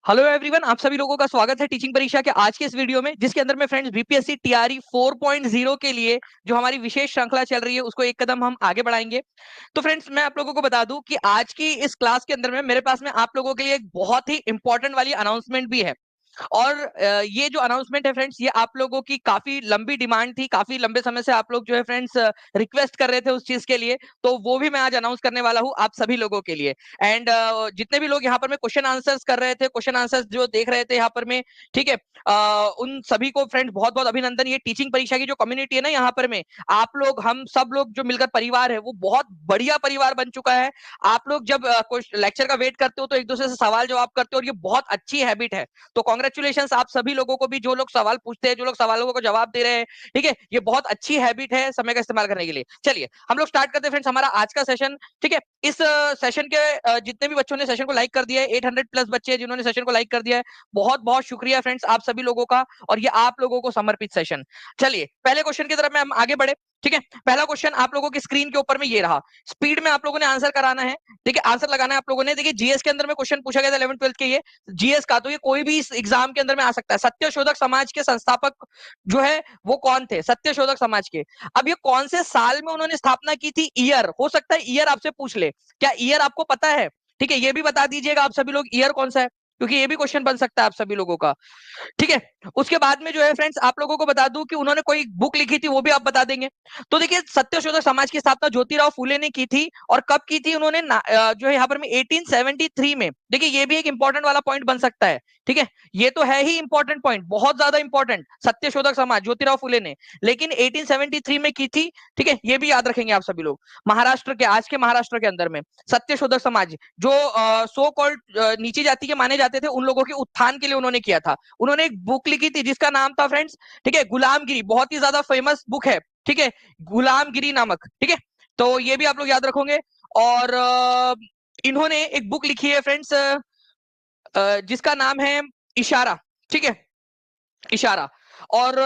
Hello everyone, आप सभी लोगों का स्वागत है टीचिंग परीक्षा के आज के इस वीडियो में, जिसके अंदर में फ्रेंड्स बीपीएससी टीआरई 4.0 के लिए जो हमारी विशेष श्रृंखला चल रही है उसको एक कदम हम आगे बढ़ाएंगे। तो फ्रेंड्स, मैं आप लोगों को बता दूं कि आज की इस क्लास के अंदर में मेरे पास में आप लोगों के लिए एक बहुत ही इंपॉर्टेंट वाली अनाउंसमेंट भी है। और ये जो अनाउंसमेंट है फ्रेंड्स, ये आप लोगों की काफी लंबी डिमांड थी, काफी लंबे समय से आप लोग जो है फ्रेंड्स रिक्वेस्ट कर रहे थे उस चीज के लिए। तो वो भी मैं आज अनाउंस करने वाला हूँ आप सभी लोगों के लिए। एंड जितने भी लोग यहाँ पर में क्वेश्चन आंसर्स कर रहे थे, क्वेश्चन आंसर्स जो देख रहे थे यहाँ पर में, ठीक है, उन सभी को फ्रेंड्स बहुत बहुत अभिनंदन। ये टीचिंग परीक्षा की जो कम्युनिटी है ना यहाँ पर में, आप लोग हम सब लोग जो मिलकर परिवार है वो बहुत बढ़िया परिवार बन चुका है। आप लोग जब लेक्चर का वेट करते हो तो एक दूसरे से सवाल जवाब करते हो, और ये बहुत अच्छी हैबिट है। तो कॉन्ग्रेचुलेशन आप सभी लोगों को भी, जो लोग सवाल पूछते हैं, जो लोग सवालों को जवाब दे रहे हैं। ठीक है, ये बहुत अच्छी हैबिट है समय का इस्तेमाल करने के लिए। चलिए हम लोग स्टार्ट करते हैं फ्रेंड्स हमारा आज का सेशन। ठीक है, इस सेशन के जितने भी बच्चों ने सेशन को लाइक कर दिया है, 800 प्लस बच्चे जिन्होंने सेशन को लाइक कर दिया है, बहुत बहुत शुक्रिया फ्रेंड्स आप सभी लोगों का। और ये आप लोगों को समर्पित सेशन। चलिए पहले क्वेश्चन की तरफ में हम आगे बढ़े। ठीक है, पहला क्वेश्चन आप लोगों की स्क्रीन के ऊपर में ये रहा। स्पीड में आप लोगों ने आंसर कराना है। देखिए आंसर लगाना है आप लोगों ने। देखिए जीएस के अंदर में क्वेश्चन पूछा गया था 11th 12th के ये जीएस का, तो ये कोई भी इस एग्जाम के अंदर में आ सकता है। सत्यशोधक समाज के संस्थापक जो है वो कौन थे? सत्यशोधक समाज के। अब ये कौन से साल में उन्होंने स्थापना की थी? ईयर हो सकता है, ईयर आपसे पूछ ले। क्या ईयर आपको पता है? ठीक है, ये भी बता दीजिएगा आप सभी लोग, ईयर कौन सा है, क्योंकि ये भी क्वेश्चन बन सकता है आप सभी लोगों का। ठीक है, उसके बाद में जो है फ्रेंड्स आप लोगों को बता दूं कि उन्होंने कोई बुक लिखी थी, वो भी आप बता देंगे। तो देखिए सत्यशोधक समाज की स्थापना ज्योतिराव फूले ने की थी। और कब की थी उन्होंने? जो है यहाँ पर में 1873 में। देखिए ये भी एक इंपॉर्टेंट वाला पॉइंट बन सकता है। ठीक है, ये तो है ही इंपॉर्टेंट पॉइंट, बहुत ज्यादा इंपॉर्टेंट। सत्यशोधक समाज ज्योतिराव फूले ने, लेकिन 1873 में की थी। ठीक है, ये भी याद रखेंगे आप सभी लोग। महाराष्ट्र के, आज के महाराष्ट्र के अंदर में सत्यशोधक समाज जो सो कॉल्ड नीची जाति के माने जाते थे, उन लोगों के उत्थान के लिए उन्होंने किया था। उन्होंने एक बुक लिखी थी जिसका नाम था फ्रेंड्स, ठीक है, गुलामगिरी। बहुत ही ज्यादा फेमस बुक है। ठीक है, गुलामगिरी नामक। ठीक है, तो ये भी आप लोग याद रखोगे। और इन्होंने एक बुक लिखी है फ्रेंड्स जिसका नाम है इशारा। ठीक है, इशारा। और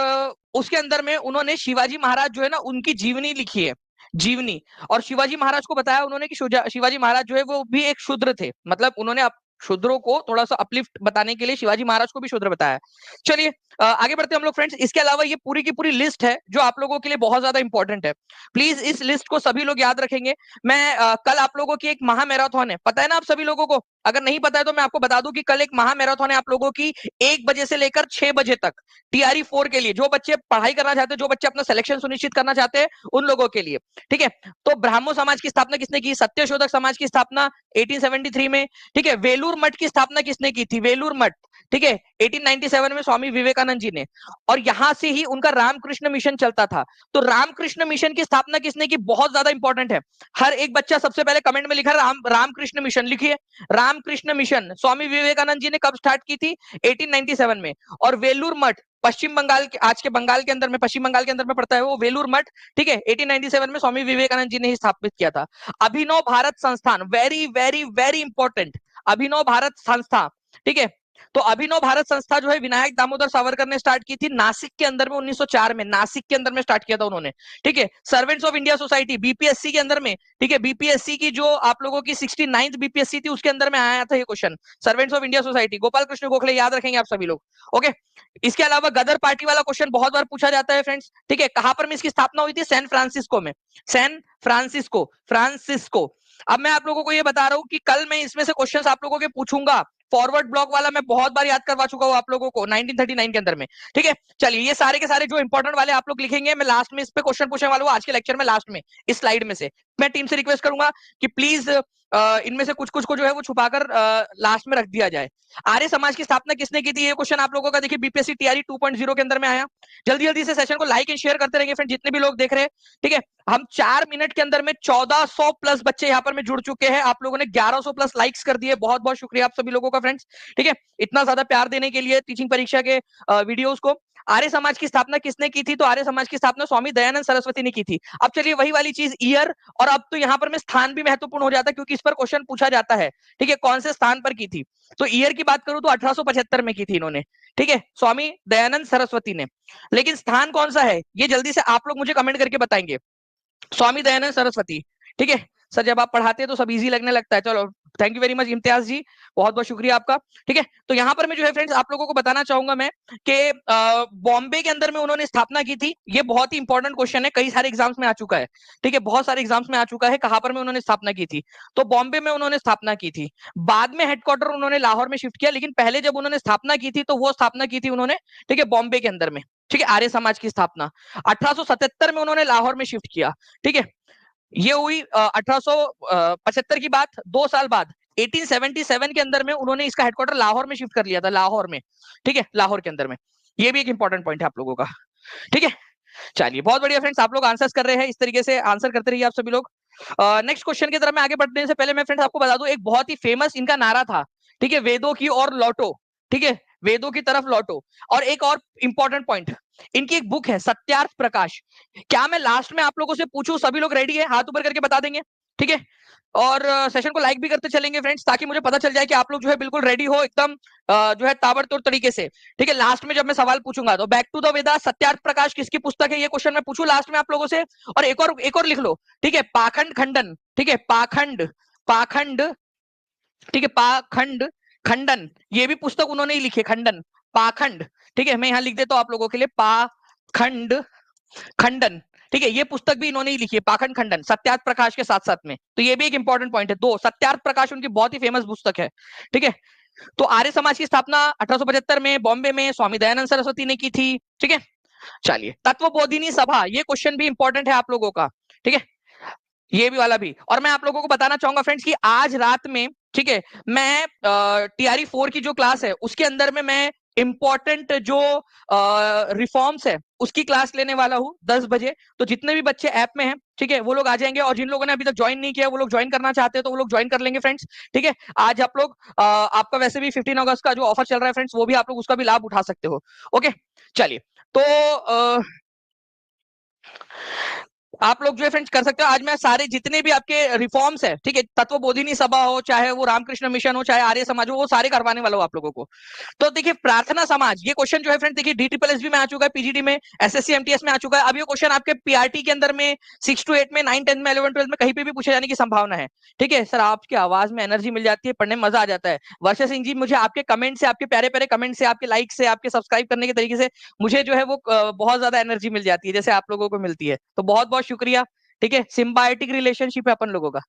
उसके अंदर में उन्होंने शिवाजी महाराज जो है ना उनकी जीवनी लिखी है, जीवनी। और शिवाजी महाराज को बताया उन्होंने कि शिवाजी महाराज जो है वो भी एक शूद्र थे। मतलब उन्होंने शूद्रों को थोड़ा सा अपलिफ्ट बताने के लिए शिवाजी महाराज को भी शूद्र बताया। चलिए आगे बढ़ते हैं हम लोग फ्रेंड्स। इसके अलावा ये पूरी की पूरी लिस्ट है जो आप लोगों के लिए बहुत ज्यादा इंपॉर्टेंट है। प्लीज इस लिस्ट को सभी लोग याद रखेंगे। मैं कल आप लोगों की एक महा मैराथन है, पता है ना आप सभी लोगों को? अगर नहीं पता है तो मैं आपको बता दूं कि कल एक महा मैराथन है आप लोगों की, 1 बजे से लेकर 6 बजे तक। टीआरई 4 के लिए जो बच्चे पढ़ाई करना चाहते हैं, जो बच्चे अपना सिलेक्शन सुनिश्चित करना चाहते हैं, उन लोगों के लिए। ठीक है, तो ब्राह्मो समाज की स्थापना किसने की? सत्यशोधक समाज की स्थापना 1873 में। ठीक है, वेलूर मठ की स्थापना किसने की थी? वेलूर मठ। ठीक है, 1897 में स्वामी विवेकानंद जी ने। और यहां से ही उनका रामकृष्ण मिशन चलता था। तो रामकृष्ण मिशन की स्थापना किसने की? बहुत ज्यादा इंपॉर्टेंट है। हर एक बच्चा सबसे पहले कमेंट में लिखा रामकृष्ण मिशन लिखिए। रामकृष्ण मिशन स्वामी विवेकानंद जी ने कब स्टार्ट की थी? 1897 में। और वेलूर मठ पश्चिम बंगाल के, आज के बंगाल के अंदर में, पश्चिम बंगाल के अंदर में पड़ता है वो वेलूर मठ। ठीक है, 1897 में स्वामी विवेकानंद जी ने ही स्थापित किया था। अभिनव भारत संस्थान, वेरी वेरी वेरी इंपॉर्टेंट, अभिनव भारत संस्था। ठीक है, तो अभिनव भारत संस्था जो है विनायक दामोदर सावरकर ने स्टार्ट की थी नासिक के अंदर में 1904 में। नासिक के अंदर में स्टार्ट किया था उन्होंने। ठीक है, servants of India society BPSC के अंदर में। ठीक है, बीपीएससी की जो आप लोगों की 69th बीपीएससी थी उसके अंदर में आया था ये question. Servants of India society, Gopal Krishna Gokhale, याद रखेंगे आप सभी लोग। ओके, इसके अलावा गदर पार्टी वाला क्वेश्चन बहुत बार पूछा जाता है फ्रेंड्स। ठीक है, कहां पर में इसकी स्थापना हुई थी? सैन फ्रांसिस्को में। San Francisco, Francisco. अब मैं आप लोगों को ये बता रहा हूं कि कल मैं इसमें से क्वेश्चंस आप लोगों के पूछूंगा। फॉरवर्ड ब्लॉक वाला मैं बहुत बार याद करवा चुका हूं आप लोगों को 1939 के अंदर में। ठीक है, चलिए ये सारे के सारे जो इंपॉर्टेंट वाले आप लोग लिखेंगे, मैं लास्ट में इस पे क्वेश्चन पूछने वाला हूं आज के लेक्चर में, लास्ट में इस स्लाइड में से। मैं टीम से रिक्वेस्ट करूंगा कि प्लीज इनमें से कुछ कुछ को जो है वो छुपाकर लास्ट में रख दिया जाए। आर्य समाज की स्थापना किसने की थी? ये क्वेश्चन आप लोगों का देखिए बीपीएससी टीआरई 2.0 के अंदर में आया। जल्दी जल्दी से सेशन को लाइक एंड शेयर करते रहेंगे फ्रेंड, जितने भी लोग देख रहे हैं। ठीक है, हम 4 मिनट के अंदर में 1400 प्लस बच्चे यहाँ पर में जुड़ चुके हैं। आप लोगों ने 1100 प्लस लाइक्स कर दिए, बहुत बहुत शुक्रिया आप सभी लोगों का फ्रेंड्स। ठीक है, इतना ज्यादा प्यार देने के लिए टीचिंग परीक्षा के वीडियोस को। आर्य समाज की स्थापना किसने की थी? तो आर्य समाज की स्थापना स्वामी दयानंद सरस्वती ने की थी। अब चलिए वही वाली चीज, ईयर। और अब तो यहाँ पर में स्थान भी महत्वपूर्ण हो जाता है क्योंकि इस पर क्वेश्चन पूछा जाता है। ठीक है, कौन से स्थान पर की थी? तो ईयर की बात करूं तो 1875 में की थी इन्होंने। ठीक है, स्वामी दयानंद सरस्वती ने। लेकिन स्थान कौन सा है ये जल्दी से आप लोग मुझे कमेंट करके बताएंगे। स्वामी दयानंद सरस्वती। ठीक है, सर जब आप पढ़ाते हैं तो सब इजी लगने लगता है। चलो thank you very much Imtiyaz ji, बहुत बहुत शुक्रिया आपका। ठीक है, तो यहाँ पर मैं जो है फ्रेंड्स आप लोगों को बताना चाहूंगा मैं कि बॉम्बे के अंदर में उन्होंने स्थापना की थी। ये बहुत ही इंपॉर्टेंट क्वेश्चन है, कई सारे एग्जाम्स में आ चुका है। ठीक है, बहुत सारे एग्जाम्स में आ चुका है, कहां पर में उन्होंने स्थापना की थी। तो बॉम्बे में उन्होंने स्थापना की थी। बाद में हेडक्वार्टर उन्होंने लाहौर में शिफ्ट किया, लेकिन पहले जब उन्होंने स्थापना की थी तो वो स्थापना की थी उन्होंने, ठीक है, बॉम्बे के अंदर में। ठीक है, आर्य समाज की स्थापना 1877 में उन्होंने लाहौर में शिफ्ट किया। ठीक है, ये हुई 1875 की बात। 2 साल बाद 1877 के अंदर में उन्होंने इसका हेडक्वार्टर लाहौर में शिफ्ट कर लिया था, लाहौर में। ठीक है, लाहौर के अंदर में। ये भी एक इंपॉर्टेंट पॉइंट है आप लोगों का। ठीक है, चलिए बहुत बढ़िया फ्रेंड्स, आप लोग आंसर्स कर रहे हैं, इस तरीके से आंसर करते रहिए आप सभी लोग। नेक्स्ट क्वेश्चन की तरफ मैं आगे बढ़ने से पहले मैं फ्रेंड्स आपको बता दूं, एक बहुत ही फेमस इनका नारा था। ठीक है, वेदों की ओर लौटो। ठीक है, वेदों की तरफ लौटो। और एक और इंपॉर्टेंट पॉइंट, इनकी एक बुक है सत्यार्थ प्रकाश। क्या मैं लास्ट में आप लोगों से पूछूं, सभी लोग रेडी है, हाथ ऊपर करके बता देंगे? ठीक है, और सेशन को लाइक भी करते चलेंगे फ्रेंड्स, ताकि मुझे पता चल जाए कि आप लोग जो है बिल्कुल रेडी हो एकदम जो है ताबड़तोड़ तरीके से। ठीक है, लास्ट में जब मैं सवाल पूछूंगा तो बैक टू द वेदा सत्यार्थ प्रकाश किसकी पुस्तक है, ये क्वेश्चन मैं पूछूं लास्ट में आप लोगों से। और एक और लिख लो। ठीक है, पाखंड खंडन। ठीक है, पाखंड पाखंड ठीक है, पाखंड खंडन, ये भी पुस्तक उन्होंने ही लिखी है, खंडन पाखंड। ठीक है, मैं यहाँ लिख देता हूँ आप लोगों के लिए, पाखंड खंडन। ठीक है, ये पुस्तक भी इन्होंने ही लिखी है, पाखंड खंडन, सत्यार्थ प्रकाश के साथ साथ में। तो ये भी एक इंपॉर्टेंट पॉइंट है। दो, सत्यार्थ प्रकाश उनकी बहुत ही फेमस पुस्तक है। ठीक है, तो आर्य समाज की स्थापना 1875 में बॉम्बे में स्वामी दयानंद सरस्वती ने की थी। ठीक है, चलिए तत्वबोधिनी सभा, ये क्वेश्चन भी इंपॉर्टेंट है आप लोगों का। ठीक है, ये भी वाला भी। और मैं आप लोगों को बताना चाहूंगा फ्रेंड्स कि आज रात में, ठीक है, मैं टीआरई 4 की जो क्लास है उसके अंदर में मैं इंपॉर्टेंट जो रिफॉर्म्स है उसकी क्लास लेने वाला हूं 10 बजे। तो जितने भी बच्चे ऐप में हैं, ठीक है, वो लोग आ जाएंगे, और जिन लोगों ने अभी तक ज्वाइन नहीं किया वो लोग ज्वाइन करना चाहते हैं तो वो लोग ज्वाइन कर लेंगे फ्रेंड्स। ठीक है, आज आप लोग आपका वैसे भी 15 अगस्त का जो ऑफर चल रहा है फ्रेंड्स, वो भी आप लोग उसका भी लाभ उठा सकते हो। ओके, चलिए तो आप लोग जो है फ्रेंड्स कर सकते हो। आज मैं सारे जितने भी आपके रिफॉर्म्स है, ठीक है, तत्वबोधिनी सभा हो, चाहे वो रामकृष्ण मिशन हो, चाहे आर्य समाज हो, वो सारे करवाने वाला हो आप लोगों को। तो देखिए प्रार्थना समाज, ये क्वेश्चन जो है फ्रेंड देखिए DSSS में आ चुका है, पीजीडी में, एसएससी एमटीएस में आ चुका है। अब ये क्वेश्चन आपके पीआरटी के अंदर में 6 to 8 में, 9 10 में, 11 12 में कहीं पे भी पूछे जाने की संभावना है। ठीक है सर, आपकी आवाज में एनर्जी मिल जाती है, पढ़ने में मजा आ जाता है। वर्षा सिंह जी, मुझे आपके कमेंट से, आपके प्यारे प्यारे कमेंट से, आपके लाइक से, आपके सब्सक्राइब करने के तरीके से मुझे जो है वो बहुत ज्यादा एनर्जी मिल जाती है, जैसे आप लोगों को मिलती है। तो बहुत बहुत शुक्रिया। ठीक है, सिम्बायोटिक रिलेशनशिप है अपन लोगों का,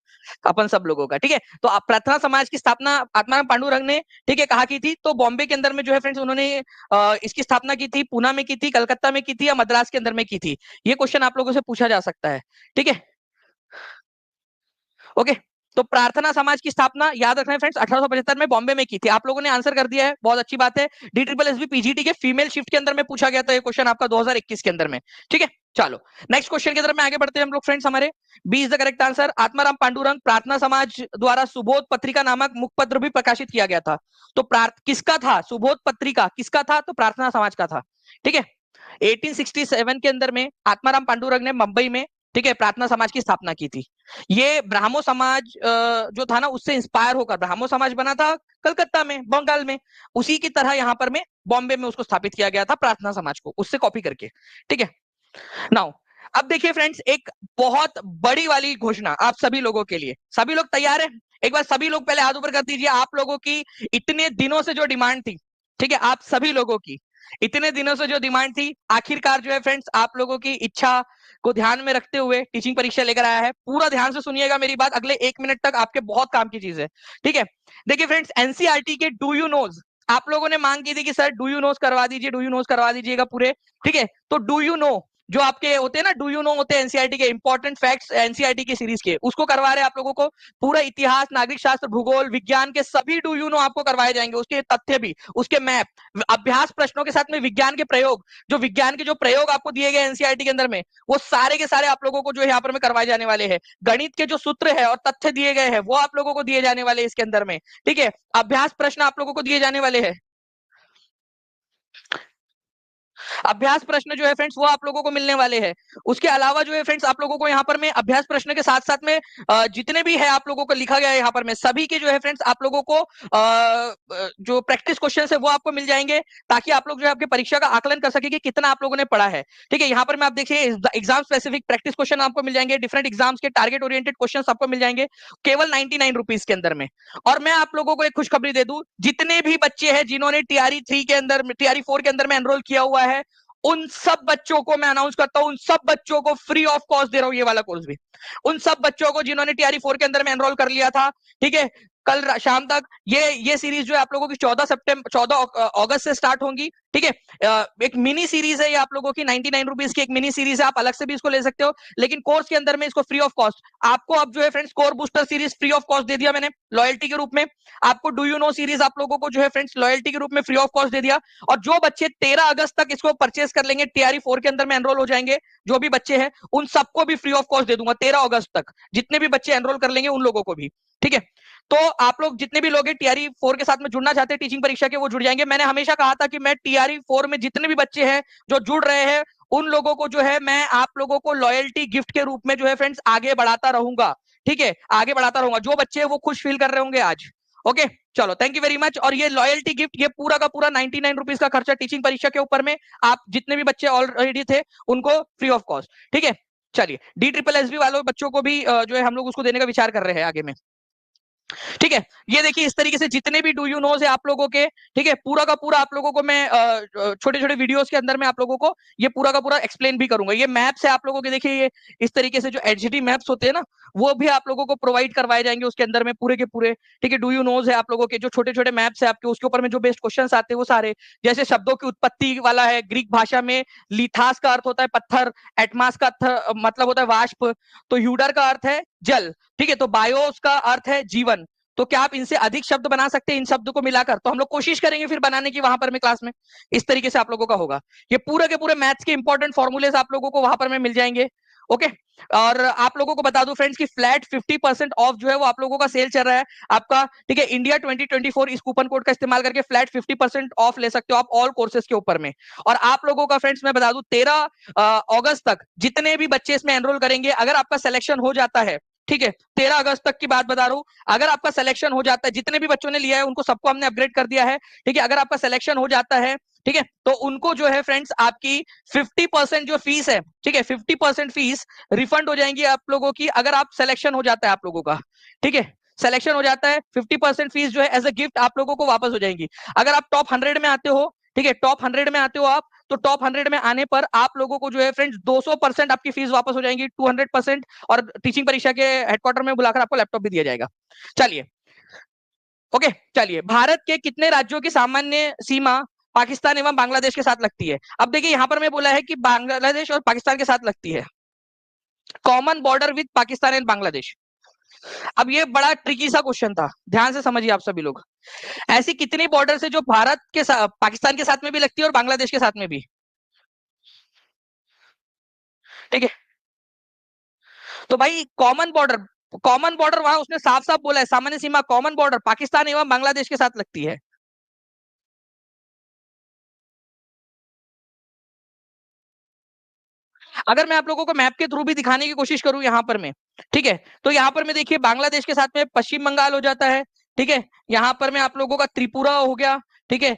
अपन सब लोगों का। ठीक है, तो प्रार्थना समाज की स्थापना आत्माराम पांडुरंग ने, ठीक है, कहा की थी। तो बॉम्बे के अंदर में जो है फ्रेंड्स उन्होंने इसकी स्थापना की थी, पूना में की थी, कलकत्ता में की थी, या मद्रास के अंदर में की थी, ये क्वेश्चन आप लोगों से पूछा जा सकता है। ठीक है, ओके। तो प्रार्थना समाज की स्थापना याद रखना है फ्रेंड्स 1875 में बॉम्बे में की थी। आप लोगों ने आंसर कर दिया है, बहुत अच्छी बात है। DSSS भी पीजीटी के फीमेल शिफ्ट के अंदर में पूछा गया था ये क्वेश्चन आपका 2021 के अंदर में। ठीक है, चलो नेक्स्ट क्वेश्चन की तरफ में आगे बढ़ते हैं हम लोग फ्रेंड्स। हमारे 20 the correct answer, Atmaram Pandurang प्रार्थना समाज द्वारा सुबोध पत्रिका नामक मुखपत्र भी प्रकाशित किया गया था। तो किसका था सुबोध पत्रिका, किसका था? तो प्रार्थना समाज का था। ठीक है, 1867 के अंदर में आत्माराम पांडुरंग ने मुंबई में, ठीक है, प्रार्थना समाज की स्थापना की थी। ये ब्राह्मो समाज जो था ना, उससे इंस्पायर होकर ब्राह्मो समाज बना था कलकत्ता में, बंगाल में। उसी की तरह यहाँ पर में बॉम्बे में उसको स्थापित किया गया था, प्रार्थना समाज को उससे कॉपी करके। ठीक है, नाउ अब देखिए फ्रेंड्स, एक बहुत बड़ी वाली घोषणा आप सभी लोगों के लिए। सभी लोग तैयार है? एक बार सभी लोग पहले हाथ ऊपर कर दीजिए। आप लोगों की इतने दिनों से जो डिमांड थी, ठीक है, आप सभी लोगों की इतने दिनों से जो डिमांड थी, आखिरकार जो है फ्रेंड्स आप लोगों की इच्छा को ध्यान में रखते हुए टीचिंग परीक्षा लेकर आया है। पूरा ध्यान से सुनिएगा मेरी बात, अगले 1 मिनट तक आपके बहुत काम की चीज है। ठीक है, देखिए फ्रेंड्स, एनसीईआरटी के डू यू नोज आप लोगों ने मांग की थी कि सर डू यू नोज करवा दीजिए, डू यू नोज करवा दीजिएगा पूरे। ठीक है, तो डू यू नो जो आपके होते हैं ना, डू यू नो होते हैं एनसीईआरटी के इंपॉर्टेंट फैक्ट्स, एनसीईआरटी की सीरीज के, उसको करवा रहे हैं आप लोगों को। पूरा इतिहास, नागरिक शास्त्र, भूगोल, विज्ञान के सभी डू यू नो आपको करवाए जाएंगे, उसके तथ्य भी, उसके मैप, अभ्यास प्रश्नों के साथ में विज्ञान के प्रयोग, जो विज्ञान के जो प्रयोग आपको दिए गए एनसीईआरटी के अंदर में, वो सारे के सारे आप लोगों को जो है यहाँ पर में करवाए जाने वाले हैं। गणित के जो सूत्र है और तथ्य दिए गए हैं वो आप लोगों को दिए जाने वाले इसके अंदर में। ठीक है, अभ्यास प्रश्न आप लोगों को दिए जाने वाले हैं। अभ्यास प्रश्न जो है फ्रेंड्स वो आप लोगों को मिलने वाले हैं। उसके अलावा जो है फ्रेंड्स आप लोगों को यहाँ पर मैं अभ्यास प्रश्न के साथ साथ में जितने भी है आप लोगों को लिखा गया है यहाँ पर मैं सभी के जो है फ्रेंड्स आप लोगों को जो प्रैक्टिस क्वेश्चन है वो आपको मिल जाएंगे, ताकि आप लोग जो है आपकी परीक्षा का आकलन कर सके कि कितना आप लोगों ने पढ़ा है। ठीक है, यहाँ पर मैं आप देखिए एग्जाम स्पेसिफिक प्रैक्टिस क्वेश्चन आपको मिल जाएंगे, डिफरेंट एग्जाम्स के टारगेट ओरिएंटेड क्वेश्चन आपको मिल जाएंगे केवल 99 रुपीज के अंदर में। और मैं आप लोगों को एक खुशखबरी दे दूं, जितने भी बच्चे हैं जिन्होंने टीआरई 3 के अंदर टीआरई 4 के अंदर में एनरोल किया हुआ है, उन सब बच्चों को मैं अनाउंस करता हूं, उन सब बच्चों को फ्री ऑफ कॉस्ट दे रहा हूं ये वाला कोर्स भी। उन सब बच्चों को जिन्होंने टीआरई 4 के अंदर में एनरोल कर लिया था, ठीक है, कल शाम तक ये सीरीज जो है आप लोगों की 14 अगस्त से स्टार्ट होंगी। ठीक है, एक मिनी सीरीज है ये आप लोगों की, 99 रुपीज की एक मिनी सीरीज है, आप अलग से भी इसको ले सकते हो, लेकिन कोर्स के अंदर में इसको फ्री ऑफ कॉस्ट आपको अब जो है friends core booster series free of cost दे दिया मैंने लॉयल्टी के रूप में। आपको डू यू नो सीरीज आप लोगों को जो है फ्रेंड्स लॉयल्टी के रूप में फ्री ऑफ कॉस्ट दे दिया। और जो बच्चे 13 अगस्त तक इसको परचेस कर लेंगे, टीआरई 4 के अंदर में एनरोल हो जाएंगे, जो भी बच्चे हैं उन सबको भी फ्री ऑफ कॉस्ट दे दूंगा 13 अगस्त तक, जितने भी बच्चे एनरोल कर लेंगे उन लोगों को भी। ठीक है, तो आप लोग जितने भी लोग टीआरई 4 के साथ में जुड़ना चाहते हैं टीचिंग परीक्षा के, वो जुड़ जाएंगे। मैंने हमेशा कहा था कि मैं टीआरई 4 में जितने भी बच्चे हैं जो जुड़ रहे हैं उन लोगों को जो है मैं आप लोगों को लॉयल्टी गिफ्ट के रूप में जो है फ्रेंड्स आगे बढ़ाता रहूंगा। ठीक है, आगे बढ़ाता रहूंगा, जो बच्चे हैं वो खुश फील कर रहे होंगे आज। ओके, चलो थैंक यू वेरी मच। और ये लॉयल्टी गिफ्ट ये पूरा का पूरा 99 रुपीज का खर्चा टीचिंग परीक्षा के ऊपर में, आप जितने भी बच्चे ऑलरेडी थे उनको फ्री ऑफ कॉस्ट। ठीक है, चलिए डी ट्रिपल एस बी वालों बच्चों को भी जो है हम लोग उसको देने का विचार कर रहे हैं आगे में। ठीक है, ये देखिए इस तरीके से जितने भी डू यू नोज है आप लोगों के, ठीक है, पूरा का पूरा आप लोगों को मैं छोटे छोटे वीडियोस के अंदर में आप लोगों को ये पूरा का पूरा एक्सप्लेन भी करूंगा। ये मैप्स है आप लोगों के, देखिए ये इस तरीके से जो एचडी मैप्स होते हैं ना, वो भी आप लोगों को प्रोवाइड करवाए जाएंगे उसके अंदर में पूरे के पूरे। ठीक है, डू यू नोज है आप लोगों के जो छोटे छोटे मैप्स है आपके, उसके ऊपर में जो बेस्ट क्वेश्चन आते हैं वो सारे, जैसे शब्दों की उत्पत्ति वाला है, ग्रीक भाषा में लिथास का अर्थ होता है पत्थर, एटमास का मतलब होता है वाष्प, तो ह्यूडर का अर्थ है जल। ठीक है, तो बायोस का अर्थ है जीवन। तो क्या आप इनसे अधिक शब्द बना सकते हैं इन शब्द को मिलाकर? तो हम लोग कोशिश करेंगे फिर बनाने की वहां पर में क्लास में। इस तरीके से आप लोगों का होगा, ये पूरे के पूरे मैथ्स के इंपॉर्टेंट फॉर्मूलेस आप लोगों को वहां पर में मिल जाएंगे। ओके, और आप लोगों को बता दूं फ्रेंड्स कि फ्लैट 50% ऑफ जो है वो आप लोगों का सेल चल रहा है आपका। ठीक है, इंडिया 2024 इस कूपन कोड का इस्तेमाल करके फ्लैट 50% ऑफ ले सकते हो आप ऑल कोर्सेज के ऊपर में। और आप लोगों का फ्रेंड्स मैं बता दूं 13 अगस्त तक जितने भी बच्चे इसमें एनरोल करेंगे, अगर आपका सिलेक्शन हो जाता है, ठीक है, 13 अगस्त तक की बात बता रहा हूं, अगर आपका सिलेक्शन हो जाता है, जितने भी बच्चों ने लिया है उनको सबको हमने अपग्रेड कर दिया है। ठीक है, अगर आपका सिलेक्शन हो जाता है, ठीक है, तो उनको जो है फ्रेंड्स आपकी 50% जो फीस है, ठीक है, 50% फीस रिफंड हो जाएंगी आप लोगों की, अगर आप सिलेक्शन हो जाता है आप लोगों का। ठीक है, सिलेक्शन हो जाता है, 50% फीस जो है एज अ गिफ्ट आप लोगों को वापस हो जाएंगी। अगर आप टॉप 100 में आते हो, ठीक है, टॉप 100 में आते हो आप, तो टॉप 100 में आने पर आप लोगों को जो है फ्रेंड्स 200% आपकी फीस वापस हो जाएंगी, 200%। और टीचिंग परीक्षा के हेडक्वार्टर में बुलाकर आपको लैपटॉप भी दिया जाएगा। चलिए, ओके, चलिए, भारत के कितने राज्यों की सामान्य सीमा पाकिस्तान एवं बांग्लादेश के साथ लगती है? अब देखिए यहां पर मैं बोला है कि बांग्लादेश और पाकिस्तान के साथ लगती है, common border with Pakistan and Bangladesh. अब ये बड़ा ट्रिकी सा क्वेश्चन था, ध्यान से समझिए आप सभी लोग। ऐसी कितनी बॉर्डर है जो भारत के साथ पाकिस्तान के साथ में भी लगती है और बांग्लादेश के साथ में भी? ठीक है, तो भाई कॉमन बॉर्डर वहां उसने साफ साफ बोला है, सामान्य सीमा कॉमन बॉर्डर पाकिस्तान एवं बांग्लादेश के साथ लगती है। अगर मैं आप लोगों को मैप के थ्रू भी दिखाने की कोशिश करूं यहां पर मैं, ठीक है, तो यहां पर मैं देखिए बांग्लादेश के साथ में पश्चिम बंगाल हो जाता है। ठीक है, यहां पर मैं आप लोगों का त्रिपुरा हो गया, ठीक है,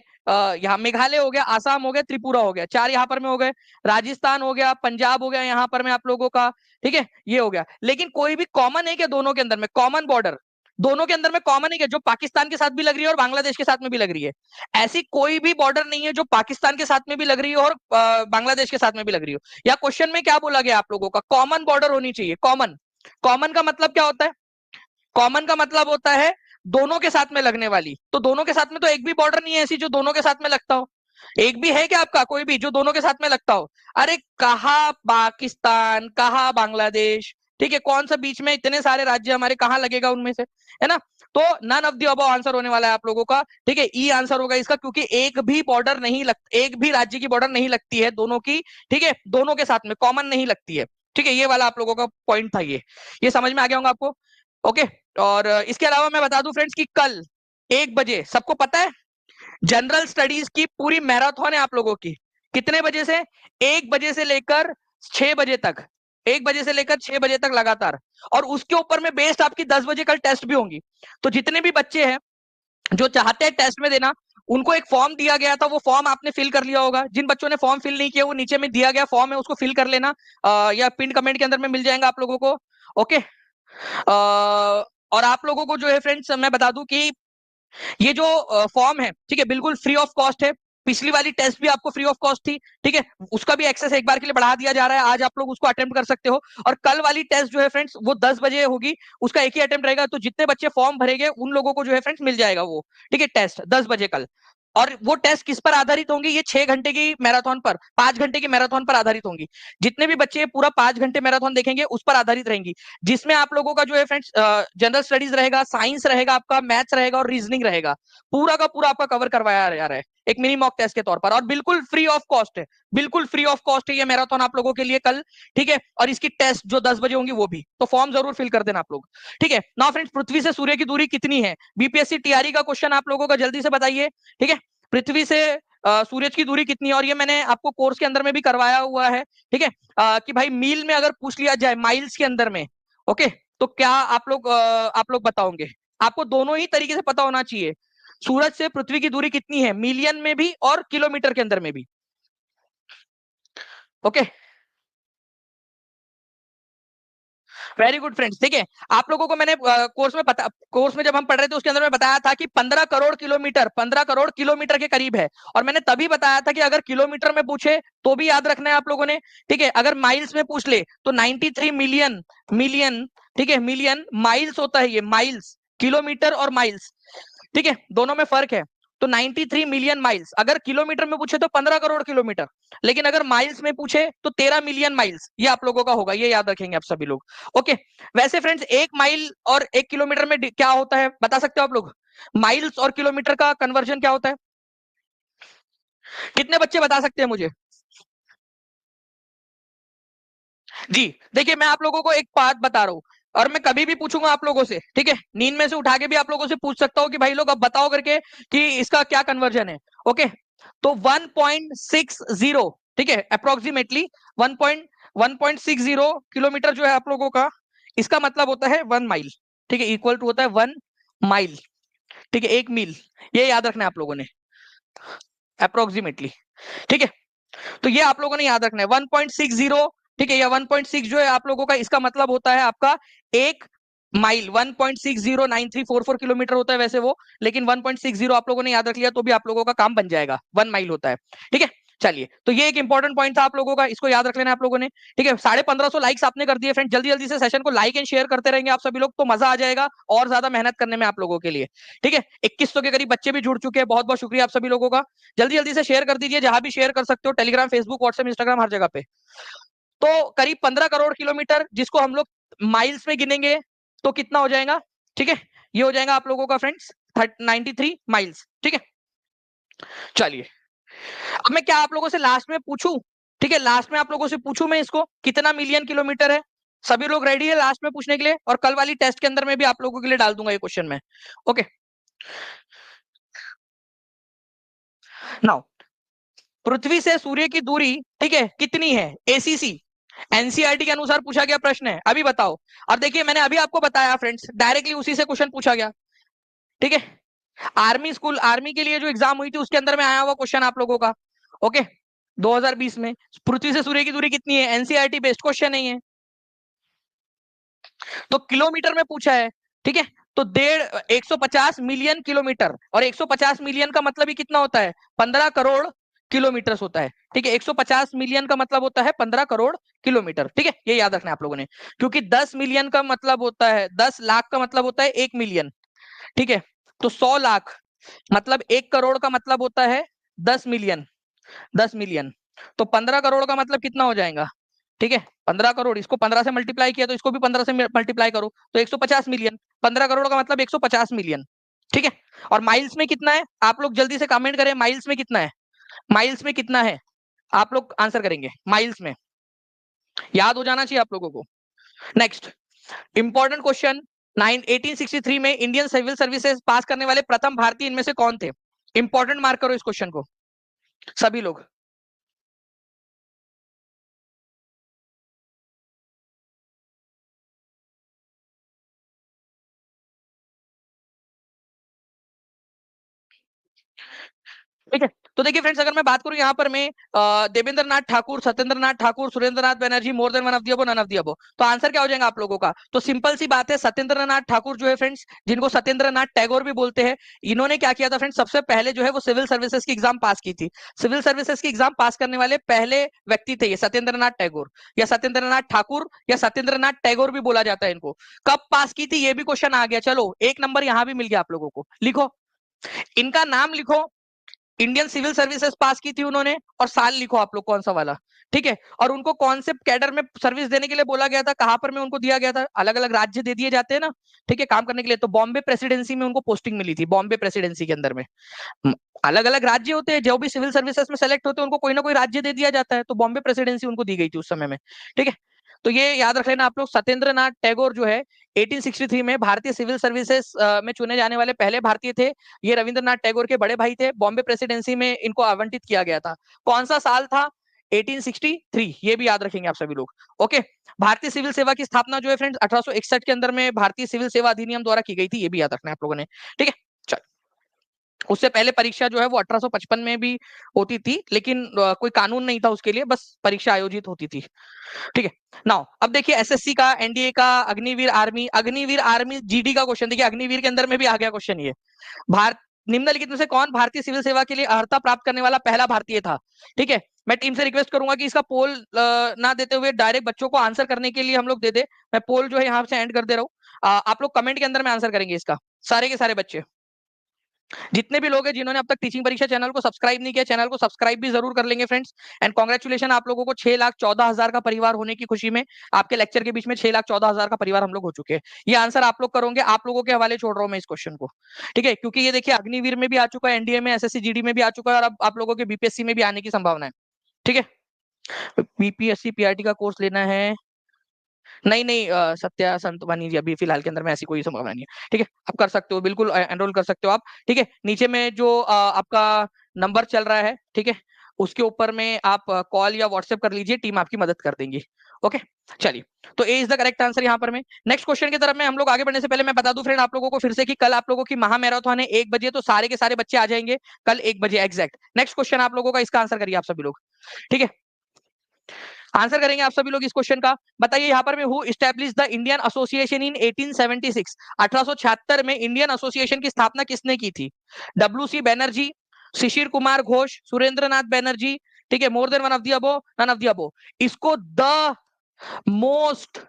यहाँ मेघालय हो गया, आसाम हो गया, त्रिपुरा हो गया, 4 यहाँ पर में हो गए, राजस्थान हो गया, पंजाब हो गया यहाँ पर में आप लोगों का। ठीक है, ये हो गया, लेकिन कोई भी कॉमन है क्या दोनों के अंदर में? कॉमन बॉर्डर दोनों के अंदर में कॉमन है क्या, जो पाकिस्तान के साथ भी लग रही है और बांग्लादेश के साथ में भी लग रही है? ऐसी कोई भी बॉर्डर नहीं है जो पाकिस्तान के साथ में भी लग रही है और बांग्लादेश के साथ में भी लग रही हो। या क्वेश्चन में क्या बोला गया आप लोगों का? कॉमन बॉर्डर होनी चाहिए, कॉमन। कॉमन का मतलब क्या होता है? कॉमन का मतलब होता है दोनों के साथ में लगने वाली। तो दोनों के साथ में तो एक भी बॉर्डर नहीं है ऐसी जो दोनों के साथ में लगता हो। एक भी है क्या आपका कोई भी जो दोनों के साथ में लगता हो? अरे कहा पाकिस्तान, कहा बांग्लादेश, ठीक है, कौन सा बीच में इतने सारे राज्य हमारे कहाँ लगेगा उनमें से, है ना? तो none of the above answer होने वाला है आप लोगों का। ठीक है, ई आंसर होगा इसका, क्योंकि एक भी बॉर्डर नहीं लग एक भी राज्य की बॉर्डर नहीं लगती है दोनों की। ठीक है, दोनों के साथ में कॉमन नहीं लगती है। ठीक है, ये वाला आप लोगों का पॉइंट था, ये समझ में आ गया होगा आपको। ओके, और इसके अलावा मैं बता दूं फ्रेंड्स कि कल 1 बजे सबको पता है जनरल स्टडीज की पूरी मैराथन है आप लोगों की। कितने बजे से? 1 बजे से लेकर 6 बजे तक, 1 बजे से लेकर 6 बजे तक लगातार। और उसके ऊपर में बेस्ड आपकी 10 बजे कल टेस्ट भी होंगी। तो जितने भी बच्चे हैं जो चाहते हैं टेस्ट में देना, उनको एक फॉर्म दिया गया था, वो फॉर्म आपने फिल कर लिया होगा। जिन बच्चों ने फॉर्म फिल नहीं किया, वो नीचे में दिया गया फॉर्म है, उसको फिल कर लेना, या पिन कमेंट के अंदर में मिल जाएगा आप लोगों को। ओके। और आप लोगों को जो है फ्रेंड्स मैं बता दूं कि ये जो फॉर्म है, ठीक है, बिल्कुल फ्री ऑफ कॉस्ट है। पिछली वाली टेस्ट भी आपको फ्री ऑफ कॉस्ट थी, ठीक है, उसका भी एक्सेस एक बार के लिए बढ़ा दिया जा रहा है, आज आप लोग उसको अटेम्प्ट कर सकते हो। और कल वाली टेस्ट जो है फ्रेंड्स वो 10 बजे होगी, उसका एक ही अटेम्प्ट रहेगा। तो जितने बच्चे फॉर्म भरेंगे उन लोगों को जो है फ्रेंड्स मिल जाएगा वो, ठीक है, टेस्ट 10 बजे कल। और वो टेस्ट किस पर आधारित होंगी? ये 6 घंटे की मैराथन पर, 5 घंटे की मैराथन पर आधारित होंगी। जितने भी बच्चे पूरा 5 घंटे मैराथन देखेंगे उस पर आधारित रहेंगी, जिसमें आप लोगों का जो है फ्रेंड्स जनरल स्टडीज रहेगा, साइंस रहेगा, आपका मैथ्स रहेगा और रीजनिंग रहेगा। पूरा का पूरा आपका कवर करवाया जा रहा है एक मिनी मॉक टेस्ट के तौर पर, और बिल्कुल फ्री ऑफ कॉस्ट है, बिल्कुल फ्री ऑफ कॉस्ट है ये मैराथन आप लोगों के लिए कल, ठीक है। और इसकी टेस्ट जो 10 बजे होंगी वो भी, तो फॉर्म जरूर फिल कर देना आप लोग, ठीक है ना फ्रेंड्स। पृथ्वी से सूर्य की दूरी कितनी है? बीपीएससी टीआरई का क्वेश्चन आप लोगों का, जल्दी से बताइए, ठीक है। पृथ्वी से सूरज की दूरी कितनी है? और ये मैंने आपको कोर्स के अंदर में भी करवाया हुआ है, ठीक है, कि भाई मील में अगर पूछ लिया जाए माइल्स के अंदर में, ओके, तो क्या आप लोग बताओगे? आपको दोनों ही तरीके से पता होना चाहिए। सूरज से पृथ्वी की दूरी कितनी है, मिलियन में भी और किलोमीटर के अंदर में भी। ओके, वेरी गुड फ्रेंड्स, ठीक है। आप लोगों को मैंने कोर्स में जब हम पढ़ रहे थे उसके अंदर में बताया था कि 15 करोड़ किलोमीटर, 15 करोड़ किलोमीटर के करीब है। और मैंने तभी बताया था कि अगर किलोमीटर में पूछे तो भी याद रखना है आप लोगों ने, ठीक है। अगर माइल्स में पूछ ले तो 93 मिलियन, मिलियन, ठीक है, मिलियन माइल्स होता है ये, माइल्स, किलोमीटर और माइल्स, ठीक है, दोनों में फर्क है। तो 93 मिलियन माइल्स, अगर किलोमीटर में पूछे तो 15 करोड़ किलोमीटर, लेकिन अगर माइल्स में पूछे तो 13 मिलियन माइल्स, ये आप लोगों का होगा, ये याद रखेंगे आप सभी लोग। ओके। वैसे फ्रेंड्स 1 माइल और 1 किलोमीटर में क्या होता है बता सकते हो आप लोग? माइल्स और किलोमीटर का कन्वर्जन क्या होता है? कितने बच्चे बता सकते हैं मुझे? जी, देखिए मैं आप लोगों को एक बात बता रहा हूं, और मैं कभी भी पूछूंगा आप लोगों से, ठीक है, नींद में से उठा के भी आप लोगों से पूछ सकता हूं कि भाई लोग अब बताओ करके कि इसका क्या कन्वर्जन है। ओके, तो 1.60, ठीक है, अप्रोक्सीमेटली 1.60 किलोमीटर जो है आप लोगों का, इसका मतलब होता है 1 माइल, ठीक है, इक्वल टू होता है 1 माइल, ठीक है, 1 मील। ये याद रखना है आप लोगों ने, अप्रोक्सीमेटली, ठीक है। तो ये आप लोगों ने याद रखना है 1.60, ठीक है, या 1.6 जो है आप लोगों का, इसका मतलब होता है आपका 1 माइल, 1.609344 किलोमीटर होता है वैसे वो, लेकिन 1.60 आप लोगों ने याद रख लिया तो भी आप लोगों का काम बन जाएगा, 1 माइल होता है, ठीक है। चलिए, तो ये एक इंपॉर्टेंट पॉइंट था आप लोगों का, इसको याद रख लेना आप लोगों ने, ठीक है। 1550 लाइक्स आपने कर दिए फ्रेंड, जल्दी जल्दी से सेशन को लाइक एंड शेयर करते रहेंगे आप सभी लोग, तो मजा आ जाएगा और ज्यादा मेहनत करने में आप लोगों के लिए, ठीक है। 2100 के करीब बच्चे भी जुड़ चुके हैं, बहुत बहुत शुक्रिया आप सभी लोगों का। जल्दी जल्दी से शेयर कर दीजिए, जहां भी शेयर कर सकते हो, टेलीग्राम, फेसबुक, व्हाट्सएप, इंस्टाग्राम, हर जगह पे। तो करीब 15 करोड़ किलोमीटर, जिसको हम लोग माइल्स में गिनेंगे तो कितना हो जाएगा, ठीक है, ये हो जाएगा आप लोगों का फ्रेंड्स 93 माइल्स, ठीक है। चलिए, अब मैं क्या आप लोगों से लास्ट में पूछूं, ठीक है, लास्ट में आप लोगों से पूछूं मैं इसको, कितना मिलियन किलोमीटर है? सभी लोग रेडी है लास्ट में पूछने के लिए? और कल वाली टेस्ट के अंदर में भी आप लोगों के लिए डाल दूंगा ये क्वेश्चन में। ओके, नाउ पृथ्वी से सूर्य की दूरी, ठीक है, कितनी है? एसीसी, एनसीईआरटी के अनुसार पूछा गया प्रश्न है, अभी बताओ। और देखिए मैंने अभी आपको बताया फ्रेंड्स, डायरेक्टली उसी से क्वेश्चन पूछा गया, ठीक है। आर्मी स्कूल, आर्मी के लिए जो एग्जाम हुई थी उसके अंदर में आया हुआ क्वेश्चन आप लोगों का, ओके, 2020 में। पृथ्वी से सूर्य की दूरी कितनी है? एनसीईआरटी बेस्ड क्वेश्चन नहीं है, तो किलोमीटर में पूछा है, ठीक है। तो 150 मिलियन किलोमीटर, और 150 मिलियन का मतलब ही कितना होता है? 15 करोड़ किलोमीटर होता है, ठीक है। 150 मिलियन का मतलब होता है 15 करोड़ किलोमीटर, ठीक है, ये याद रखना है आप लोगों ने। क्योंकि 10 मिलियन का मतलब होता है, 10 लाख का मतलब होता है 1 मिलियन, ठीक है। तो 100 लाख मतलब 1 करोड़ का मतलब होता है 10 मिलियन, 10 मिलियन। तो 15 करोड़ का मतलब कितना हो जाएगा, ठीक है, 15 करोड़, इसको 15 से मल्टीप्लाई किया तो इसको भी 15 से मल्टीप्लाई करो तो 150 मिलियन, 15 करोड़ का मतलब 150 मिलियन, ठीक है। और माइल्स में कितना है? आप लोग जल्दी से कमेंट करें, माइल्स में कितना है? माइल्स में कितना है? आप लोग आंसर करेंगे माइल्स में, याद हो जाना चाहिए आप लोगों को। नेक्स्ट इंपॉर्टेंट क्वेश्चन, 1863 में इंडियन सिविल सर्विसेज पास करने वाले प्रथम भारतीय इनमें से कौन थे? इंपॉर्टेंट मार्क करो इस क्वेश्चन को सभी लोग। ठीक है। तो देखिए फ्रेंड्स, अगर मैं बात करूं यहाँ पर मैं Devendra Nath Thakur, Satyendra Nath Thakur, Surendra Nath Banerjee, more than one of the above, none of the above, तो आंसर क्या हो जाएगा आप लोगों का? तो सिंपल सी बात है, सत्येंद्र नाथ ठाकुर जो है फ्रेंड्स, जिनको सत्येंद्र नाथ टैगोर भी बोलते हैं, इन्होंने क्या किया था फ्रेंड्स, सबसे पहले जो है वो सिविल सर्विसेज की एग्जाम पास की थी। सिविल सर्विसेज की एग्जाम पास करने वाले पहले व्यक्ति थे ये सत्येंद्र नाथ टैगोर, या सत्येंद्र नाथ ठाकुर, या सत्येंद्र नाथ टैगोर भी बोला जाता है इनको। कब पास की थी ये भी क्वेश्चन आ गया, चलो एक नंबर यहाँ भी मिल गया आप लोगों को। लिखो, इनका नाम लिखो, इंडियन सिविल सर्विसेज पास की थी उन्होंने, और साल लिखो आप लोग कौन सा वाला। ठीक है। और उनको कौन से कैडर में सर्विस देने के लिए बोला गया था, कहां पर में उनको दिया गया था, अलग अलग राज्य दे दिए जाते हैं ना, ठीक है, काम करने के लिए। तो बॉम्बे प्रेसिडेंसी में उनको पोस्टिंग मिली थी, बॉम्बे प्रेसिडेंसी के अंदर में। अलग अलग राज्य होते हैं, जो भी सिविल सर्विसेज में सेलेक्ट होते हैं उनको कोई ना कोई राज्य दे दिया जाता है, तो बॉम्बे प्रेसिडेंसी उनको दी गई थी उस समय में। ठीक है। तो ये याद रख लेना आप लोग, सत्येंद्र नाथ टैगोर जो है 1863 में भारतीय सिविल सर्विसेज में चुने जाने वाले पहले भारतीय थे। ये रविंद्रनाथ टैगोर के बड़े भाई थे। बॉम्बे प्रेसिडेंसी में इनको आवंटित किया गया था। कौन सा साल था? 1863, ये भी याद रखेंगे आप सभी लोग। ओके। भारतीय सिविल सेवा की स्थापना जो है फ्रेंड्स 1861 के अंदर में भारतीय सिविल सेवा अधिनियम द्वारा की गई थी, ये भी याद रखना है आप लोगों ने। ठीक है। उससे पहले परीक्षा जो है वो 1855 में भी होती थी, लेकिन कोई कानून नहीं था उसके लिए, बस परीक्षा आयोजित होती थी। ठीक है। नाउ अब देखिए, एसएससी का, एनडीए का, Agniveer army, Agniveer army GD का क्वेश्चन देखिए, अग्निवीर के अंदर में भी आ गया क्वेश्चन ये। भारत निम्नलिखित में से कौन भारतीय सिविल सेवा के लिए अर्हता प्राप्त करने वाला पहला भारतीय था? ठीक है। मैं टीम से रिक्वेस्ट करूंगा कि इसका पोल ना देते हुए डायरेक्ट बच्चों को आंसर करने के लिए हम लोग दे दे। मैं पोल जो है यहाँ से एंड कर दे रहा हूँ। आप लोग कमेंट के अंदर में आंसर करेंगे इसका, सारे के सारे बच्चे, जितने भी लोग हैं जिन्होंने अब तक टीचिंग परीक्षा चैनल को सब्सक्राइब नहीं किया, चैनल को सब्सक्राइब भी जरूर कर लेंगे फ्रेंड्स। एंड कॉन्ग्रेचुलेशन आप लोगों को, 6,14,000 का परिवार होने की खुशी में आपके लेक्चर के बीच में 6,14,000 का परिवार हम लोग हो चुके हैं। ये आंसर आप लोग करोगे, आप लोगों के हवाले छोड़ रहा हूँ मैं इस क्वेश्चन को। ठीक है, क्योंकि ये देखिए अग्निवीर में भी आ चुका है, एनडीए में, एसएससी जीडी में भी आ चुका है, और अब आप लोगों के बीपीएससी में भी आने की संभावना है। ठीक है। बीपीएससी पीआरटी का कोर्स लेना है? नहीं नहीं, सत्या संतवानी जी, अभी फिलहाल के अंदर में ऐसी कोई संभावना नहीं है। ठीक है, आप कर सकते हो, बिल्कुल एनरोल कर सकते हो आप। ठीक है, नीचे में जो आपका नंबर चल रहा है, ठीक है, उसके ऊपर में आप कॉल या व्हाट्सएप कर लीजिए, टीम आपकी मदद कर देंगी। ओके। चलिए, तो ए इज द करेक्ट आंसर यहाँ पर में। नेक्स्ट क्वेश्चन की तरफ में हम लोग आगे बढ़ने से पहले मैं बता दूं फ्रेंड आप लोगों को फिर से कि कल आप लोगों की महा मैराथन है 1 बजे, तो सारे के सारे बच्चे आ जाएंगे कल 1 बजे एग्जैक्ट। नेक्स्ट क्वेश्चन आप लोगों का, इसका आंसर करिए आप सभी लोग। ठीक है, आंसर करेंगे आप सभी लोग इस क्वेश्चन का। बताइए यहाँ पर में, who establish the Indian association in 1876? 1876 में इंडियन एसोसिएशन की स्थापना किसने की थी? डब्ल्यू सी बैनर्जी, शिशिर कुमार घोष, सुरेंद्र नाथ बैनर्जी, ठीक है, more than one of the above, none of the above. इसको the most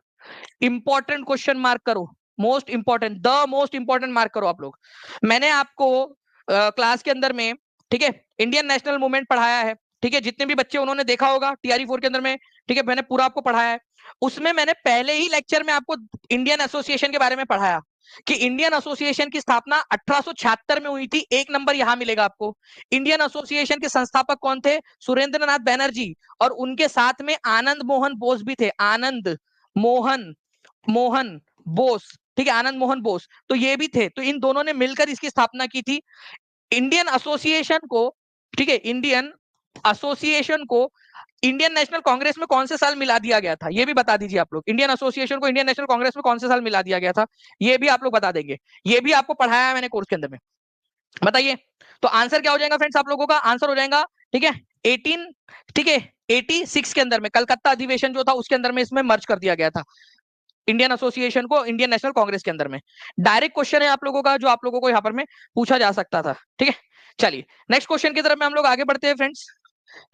important question mark करो, most important, the most important mark करो आप लोग। मैंने आपको क्लास के अंदर में, ठीक है, इंडियन नेशनल मूवमेंट पढ़ाया है। ठीक है, जितने भी बच्चे उन्होंने देखा होगा टीआरई 4 के अंदर में, ठीक है, मैंने पूरा आपको पढ़ाया है। उसमें मैंने पहले ही लेक्चर में आपको इंडियन एसोसिएशन के बारे में पढ़ाया कि इंडियन एसोसिएशन की स्थापना 1876 में हुई थी। एक नंबर यहां मिलेगा आपको। इंडियन एसोसिएशन के संस्थापक कौन थे? सुरेंद्र नाथ बैनर्जी, और उनके साथ में आनंद मोहन बोस भी थे, आनंद मोहन मोहन बोस। ठीक है, आनंद मोहन बोस, तो ये भी थे। तो इन दोनों ने मिलकर इसकी स्थापना की थी। इंडियन एसोसिएशन को, ठीक है, इंडियन एसोसिएशन को इंडियन नेशनल कांग्रेस में कौन से साल मिला दिया गया था, ये भी बता दीजिए आप लोग। इंडियन एसोसिएशन को इंडियन नेशनल कांग्रेस में कौन से साल मिला दिया गया था, ये भी आप लोग बता देंगे। ये भी आपको पढ़ाया है मैंने कोर्स के अंदर में। बताइए, तो आंसर क्या हो जाएगा फ्रेंड्स आप लोगों का? आंसर हो जाएगा, ठीक है, 18, ठीक है, 86 के अंदर में, कलकत्ता अधिवेशन जो था उसके अंदर में इसमें मर्ज कर दिया गया था इंडियन एसोसिएशन को इंडियन नेशनल कांग्रेस के अंदर में। डायरेक्ट क्वेश्चन है आप लोगों का, जो आप लोगों को यहाँ पर में पूछा जा सकता था। ठीक है, चलिए नेक्स्ट क्वेश्चन की तरफ में हम लोग आगे बढ़ते हैं फ्रेंड्स।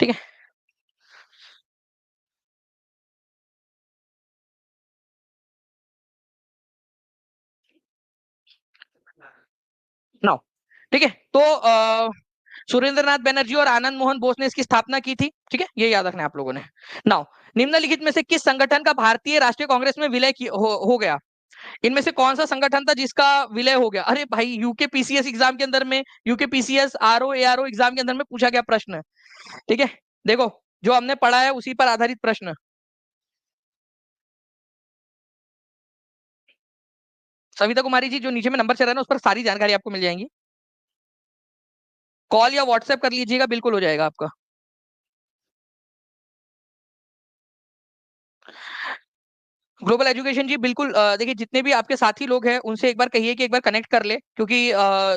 ठीक है, नाउ, ठीक है, तो सुरेंद्र नाथ बनर्जी और आनंद मोहन बोस ने इसकी स्थापना की थी। ठीक है, ये याद रखना है आप लोगों ने। नाउ, निम्नलिखित में से किस संगठन का भारतीय राष्ट्रीय कांग्रेस में विलय हो गया? इनमें से कौन सा संगठन था जिसका विलय हो गया? अरे भाई, यूके पीसीएस एग्जाम के अंदर में, UK PCS RO ARO exam के अंदर में पूछा गया प्रश्न। ठीक है, देखो, जो हमने पढ़ा है उसी पर आधारित प्रश्न। सविता कुमारी जी, जो नीचे में नंबर चल रहा है ना, उस पर सारी जानकारी आपको मिल जाएंगी। कॉल या व्हाट्सएप कर लीजिएगा, बिल्कुल हो जाएगा आपका। ग्लोबल एजुकेशन जी बिल्कुल, देखिए जितने भी आपके साथी लोग हैं उनसे एक बार कहिए कि एक बार कनेक्ट कर ले, क्योंकि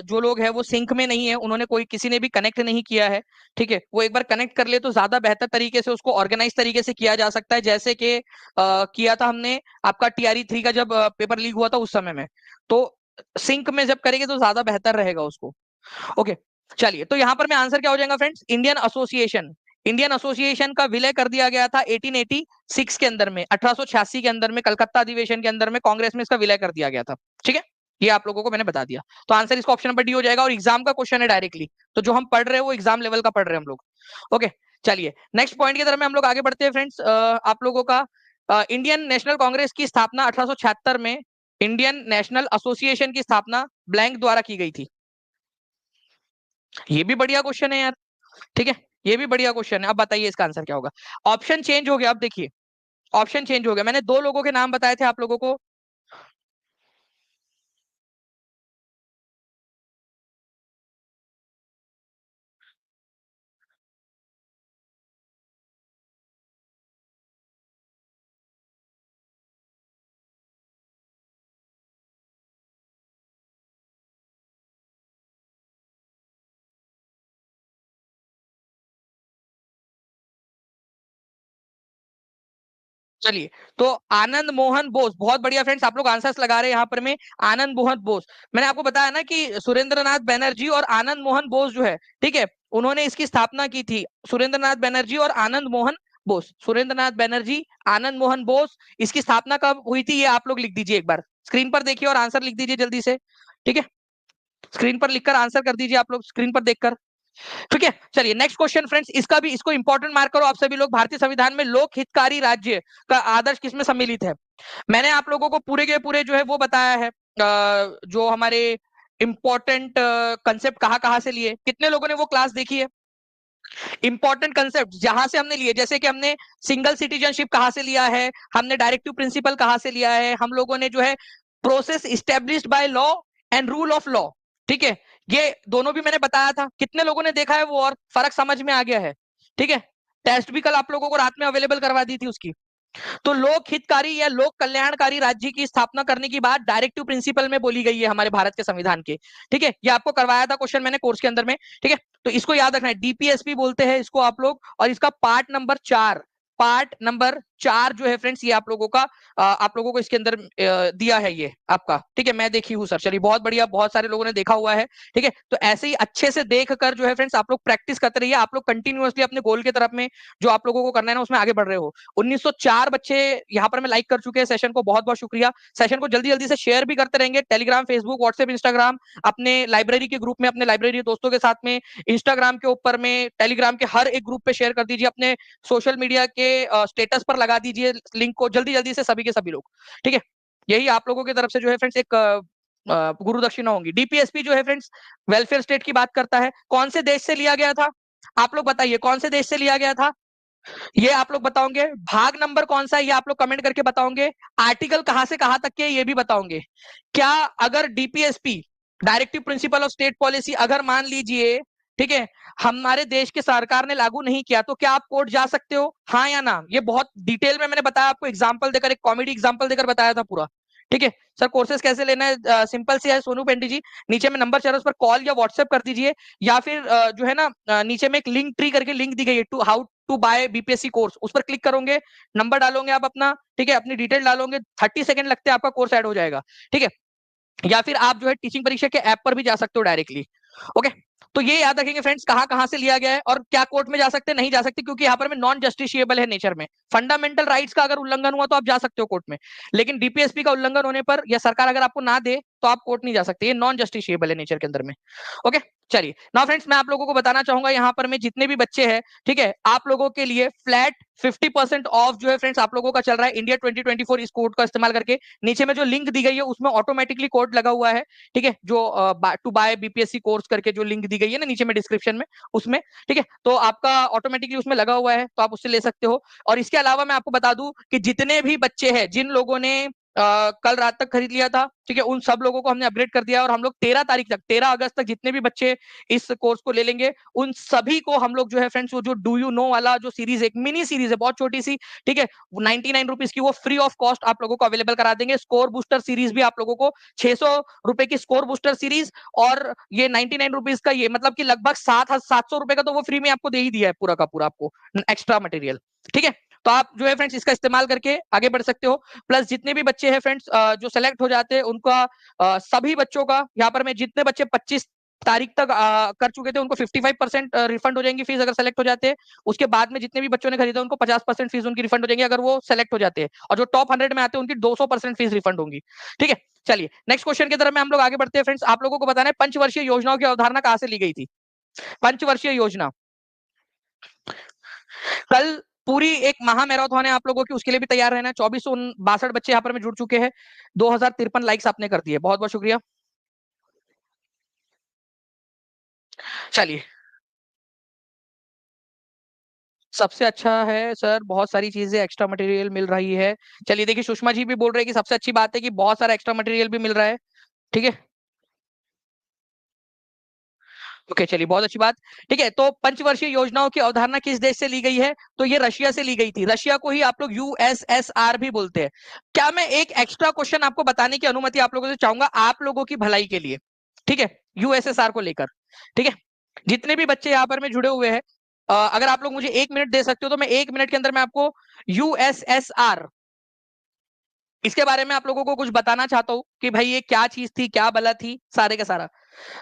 जो लोग हैं वो सिंक में नहीं है, उन्होंने कोई किसी ने भी कनेक्ट नहीं किया है। ठीक है, वो एक बार कनेक्ट कर ले तो ज्यादा बेहतर तरीके से उसको ऑर्गेनाइज तरीके से किया जा सकता है, जैसे कि किया था हमने आपका TRE 3 का जब पेपर लीक हुआ था उस समय में। तो सिंक में जब करेंगे तो ज्यादा बेहतर रहेगा उसको। ओके, चलिए, तो यहाँ पर मैं आंसर क्या हो जाएगा फ्रेंड्स, इंडियन एसोसिएशन का विलय कर दिया गया था 1886 के अंदर में, 1886 के अंदर में, कलकत्ता अधिवेशन के अंदर में कांग्रेस में इसका विलय कर दिया गया था। ठीक है, ये आप लोगों को मैंने बता दिया। तो आंसर इसका ऑप्शन नंबर डी हो जाएगा, और एग्जाम का क्वेश्चन है डायरेक्टली, तो जो हम पढ़ रहे हैं वो एग्जाम लेवल का पढ़ रहे हैं हम लोग। ओके, चलिए नेक्स्ट पॉइंट की तरफ में हम लोग आगे बढ़ते हैं फ्रेंड्स। आप लोगों का इंडियन नेशनल कांग्रेस की स्थापना 1876 में इंडियन नेशनल एसोसिएशन की स्थापना ब्लैंक द्वारा की गई थी। ये भी बढ़िया क्वेश्चन है यार। ठीक है, ये भी बढ़िया क्वेश्चन है। अब बताइए इसका आंसर क्या होगा। ऑप्शन चेंज हो गया, अब देखिए ऑप्शन चेंज हो गया। मैंने दो लोगों के नाम बताए थे आप लोगों को। चलिए, तो आनंद मोहन बोस, बहुत बढ़िया फ्रेंड्स, आप लोग आंसर्स लगा रहे हैं यहाँ पर में। आनंद मोहन बोस, मैंने आपको बताया ना कि सुरेंद्रनाथ बैनर्जी और आनंद मोहन बोस जो है, ठीक है, उन्होंने इसकी स्थापना की थी। सुरेंद्रनाथ बैनर्जी और आनंद मोहन बोस, सुरेंद्रनाथ बैनर्जी, आनंद मोहन बोस, इसकी स्थापना कब हुई थी ये आप लोग लिख दीजिए, एक बार स्क्रीन पर देखिए और आंसर लिख दीजिए जल्दी से। ठीक है, स्क्रीन पर लिखकर आंसर कर दीजिए आप लोग, स्क्रीन पर देखकर। ठीक है, चलिए नेक्स्ट क्वेश्चन फ्रेंड्स, इसका भी, इसको इंपॉर्टेंट मार्क करो आप सभी लोग। भारतीय संविधान में लोक हितकारी राज्य का आदर्श किसमें सम्मिलित है? मैंने आप लोगों को पूरे के पूरे जो है वो बताया है, जो हमारे इंपॉर्टेंट कंसेप्ट कहाँ कहाँ से लिए, कितने लोगों ने वो क्लास देखी है? इंपॉर्टेंट कंसेप्ट जहां से हमने लिए, जैसे कि हमने सिंगल सिटीजनशिप कहाँ से लिया है, हमने डायरेक्टिव प्रिंसिपल कहाँ से लिया है, हम लोगों ने जो है process established by law and rule of law, ठीक है, ये दोनों भी मैंने बताया था। कितने लोगों ने देखा है वो और फर्क समझ में आ गया है? ठीक है, टेस्ट भी कल आप लोगों को रात में अवेलेबल करवा दी थी उसकी। तो लोक हितकारी या लोक कल्याणकारी राज्य की स्थापना करने की बात डायरेक्टिव प्रिंसिपल में बोली गई है हमारे भारत के संविधान के। ठीक है, ये आपको करवाया था क्वेश्चन मैंने कोर्स के अंदर में। ठीक है, तो इसको याद रखना है, DPSP बोलते हैं इसको आप लोग, और इसका पार्ट नंबर 4 जो है फ्रेंड्स, ये आप लोगों का आप लोगों को इसके अंदर दिया है ये आपका। ठीक है, मैं देखी हूँ सर, चलिए बहुत बढ़िया, बहुत सारे लोगों ने देखा हुआ है। ठीक है, तो ऐसे ही अच्छे से देख कर जो है फ्रेंड्स आप लोग प्रैक्टिस करते रहिए, आप लोग कंटिन्यूअसली अपने गोल की तरफ में जो आप लोगों को करना है ना उसमें आगे बढ़ रहे हो। 1904 बच्चे यहाँ पर मैं लाइक कर चुके हैं सेशन को, बहुत बहुत शुक्रिया। सेशन को जल्दी जल्दी से शेयर भी करते रहेंगे, टेलीग्राम, फेसबुक, व्हाट्सएप, इंस्टाग्राम, अपने लाइब्रेरी के ग्रुप में, अपने लाइब्रेरी दोस्तों के साथ में, इंस्टाग्राम के ऊपर में, टेलीग्राम के हर एक ग्रुप पे शेयर कर दीजिए, अपने सोशल मीडिया के स्टेटस पर लगा दीजिए लिंक को जल्दी जल्दी से सभी के सभी लोग। ठीक है, यही आप लोगों की तरफ से जो है फ्रेंड्स एक गुरु दक्षिणा होंगी। DPSP जो है फ्रेंड्स वेलफेयर स्टेट की बात करता है, कौन से देश से लिया गया था? आप लोग बताइए कौन से देश से लिया गया था? ये आप लोग बताओगे। भाग नंबर कौन सा है ये आप लोग कमेंट करके बताओगे। आर्टिकल कहां से कहां तक के ये भी बताओगे। क्या अगर DPSP directive principle of state policy अगर मान लीजिए, ठीक है, हमारे देश के सरकार ने लागू नहीं किया तो क्या आप कोर्ट जा सकते हो, हाँ या ना? ये बहुत डिटेल में मैंने बताया आपको, एग्जाम्पल देकर, एक कॉमेडी एग्जाम्पल देकर बताया था पूरा। ठीक है सर, कोर्सेज कैसे लेना है सिंपल सी है सोनू पेंटी जी, नीचे में नंबर चल रहा है उस पर कॉल या व्हाट्सएप कर दीजिए, या फिर जो है ना नीचे में एक लिंक ट्री करके लिंक दी गई है, to how to buy BPSC course, उस पर क्लिक करोगे, नंबर डालोगे आप अपना, ठीक है, अपनी डिटेल डालोगे, 30 सेकंड लगते हैं, आपका कोर्स ऐड हो जाएगा। ठीक है, या फिर आप जो है टीचिंग परीक्षा के ऐप पर भी जा सकते हो डायरेक्टली। ओके, तो ये याद रखेंगे फ्रेंड्स, कहां कहां से लिया गया है और क्या कोर्ट में जा सकते हैं, नहीं जा सकते, क्योंकि यहाँ पर में नॉन जस्टिशिएबल है नेचर में। फंडामेंटल राइट्स का अगर उल्लंघन हुआ तो आप जा सकते हो कोर्ट में, लेकिन DPSP का उल्लंघन होने पर या सरकार अगर आपको ना दे तो आप कोर्ट नहीं जा सकते, ये नॉन जस्टिशिएबल है नेचर के अंदर में। ओके, चलिए नाउ फ्रेंड्स, मैं आप लोगों को बताना चाहूंगा यहाँ पर में जितने भी बच्चे हैं, ठीक है, आप लोगों के लिए फ्लैट 50% ऑफ जो है फ्रेंड्स आप लोगों का चल रहा है इंडिया 2024 इस कोड का इस्तेमाल करके। नीचे में जो लिंक दी गई है उसमें ऑटोमेटिकली कोड लगा हुआ है। ठीक है, जो टू बाय BPSC कोर्स करके जो लिंक दी गई है ना नीचे में डिस्क्रिप्शन में, उसमें, ठीक है, तो आपका ऑटोमेटिकली उसमें लगा हुआ है, तो आप उससे ले सकते हो। और इसके अलावा मैं आपको बता दूं कि जितने भी बच्चे हैं, जिन लोगों ने कल रात तक खरीद लिया था, ठीक है, उन सब लोगों को हमने अपग्रेड कर दिया और हम लोग 13 तारीख तक, 13 अगस्त तक जितने भी बच्चे इस कोर्स को ले लेंगे उन सभी को हम लोग जो है फ्रेंड्स वो जो डू यू नो वाला जो सीरीज, एक मिनी सीरीज है बहुत छोटी सी, ठीक है, 99 रुपीज की, वो फ्री ऑफ कॉस्ट आप लोगों को अवेलेबल करा देंगे। स्कोर बूस्टर सीरीज भी आप लोगों को 600 रुपए की स्कोर बूस्टर सीरीज, और ये 99 रुपीज का, ये मतलब कि लगभग 700 रुपए का तो वो फ्री में आपको दे ही दिया है पूरा का पूरा आपको एक्स्ट्रा मटेरियल, ठीक है। तो आप जो है फ्रेंड्स इसका इस्तेमाल करके आगे बढ़ सकते हो। प्लस जितने भी बच्चे हैं फ्रेंड्स जो सेलेक्ट हो जाते हैं उनका सभी बच्चों का यहाँ पर मैं जितने बच्चे 25 तारीख तक कर चुके थे उनको 55% रिफंड हो जाएंगी फीस अगर सेलेक्ट हो जाते हैं। उसके बाद में जितने भी बच्चों ने खरीदा उनको 50% फीस उनकी रिफंड हो जाएंगी अगर वो सेलेक्ट हो जाते हैं, और जो टॉप 100 में आते हैं उनकी 200% फीस रिफंड होंगी, ठीक है। चलिए नेक्स्ट क्वेश्चन की तरफ में हम लोग आगे बढ़ते हैं फ्रेंड्स। आप लोगों को बताना है पंचवर्षीय योजनाओं की अवधारणा कहां से ली गई थी। पंचवर्षीय योजना, कल पूरी एक महा मैराथन है आप लोगों की, उसके लिए भी तैयार रहना है। 2462 बच्चे यहाँ पर में जुड़ चुके हैं, 2053 लाइक्स आपने कर दिए, बहुत बहुत शुक्रिया। चलिए सबसे अच्छा है सर, बहुत सारी चीजें एक्स्ट्रा मटेरियल मिल रही है। चलिए देखिए सुषमा जी भी बोल रहे हैं कि सबसे अच्छी बात है कि बहुत सारा एक्स्ट्रा मटेरियल भी मिल रहा है, ठीक है। ओके चलिए बहुत अच्छी बात, ठीक है। तो पंचवर्षीय योजनाओं की अवधारणा किस देश से ली गई है, तो ये रशिया से ली गई थी। रशिया को ही आप लोग यूएसएसआर भी बोलते हैं। क्या मैं एक एक्स्ट्रा क्वेश्चन आपको बताने की अनुमति आप लोगों से चाहूंगा, आप लोगों की भलाई के लिए, ठीक है, यूएसएसआर को लेकर, ठीक है। जितने भी बच्चे यहाँ पर में जुड़े हुए हैं, अगर आप लोग मुझे 1 मिनट दे सकते हो तो मैं 1 मिनट के अंदर मैं आपको यूएसएसआर इसके बारे में आप लोगों को कुछ बताना चाहता हूँ कि भाई ये क्या चीज थी, क्या बला थी, सारे का सारा।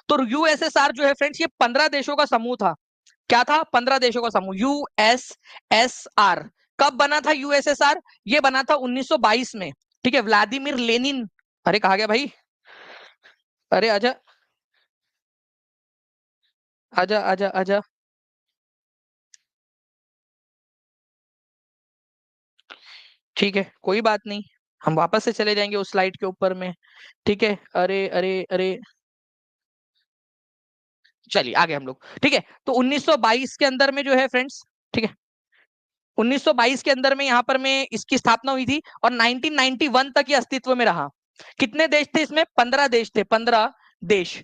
तो यूएसएसआर जो है फ्रेंड्स ये 15 देशों का समूह था। क्या था, 15 देशों का समूह यूएसएसआर। कब बना था यूएसएसआर, ये बना था 1922 में, ठीक है, व्लादिमीर लेनिन। अरे कहा गया भाई, अरे आजा आजा आजा आजा। ठीक है कोई बात नहीं, हम वापस से चले जाएंगे उस स्लाइड के ऊपर में, ठीक है। अरे अरे अरे, चलिए आगे हम लोग, ठीक है। तो 1922 के अंदर में जो है फ्रेंड्स, ठीक है, 1922 के अंदर में यहाँ पर में इसकी स्थापना हुई थी और 1991 तक ये अस्तित्व में रहा। कितने देश थे इसमें, 15 देश थे, 15 देश।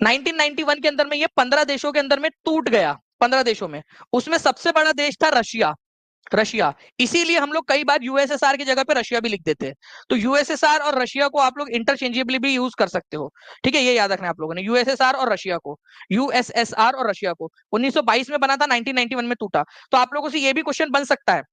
1991 के अंदर में ये 15 देशों के अंदर में टूट गया, 15 देशों में। उसमें सबसे बड़ा देश था रशिया, रशिया। इसीलिए हम लोग कई बार यूएसएसआर की जगह पे रशिया भी लिख देते हैं। तो यूएसएसआर और रशिया को आप लोग इंटरचेंजेबली भी यूज कर सकते हो, ठीक है, ये याद रखना है आप लोगों ने, यूएसएसआर और रशिया को, यूएसएसआर और रशिया को। 1922 में बना था, 1991 में टूटा। तो आप लोगों से ये भी क्वेश्चन बन सकता है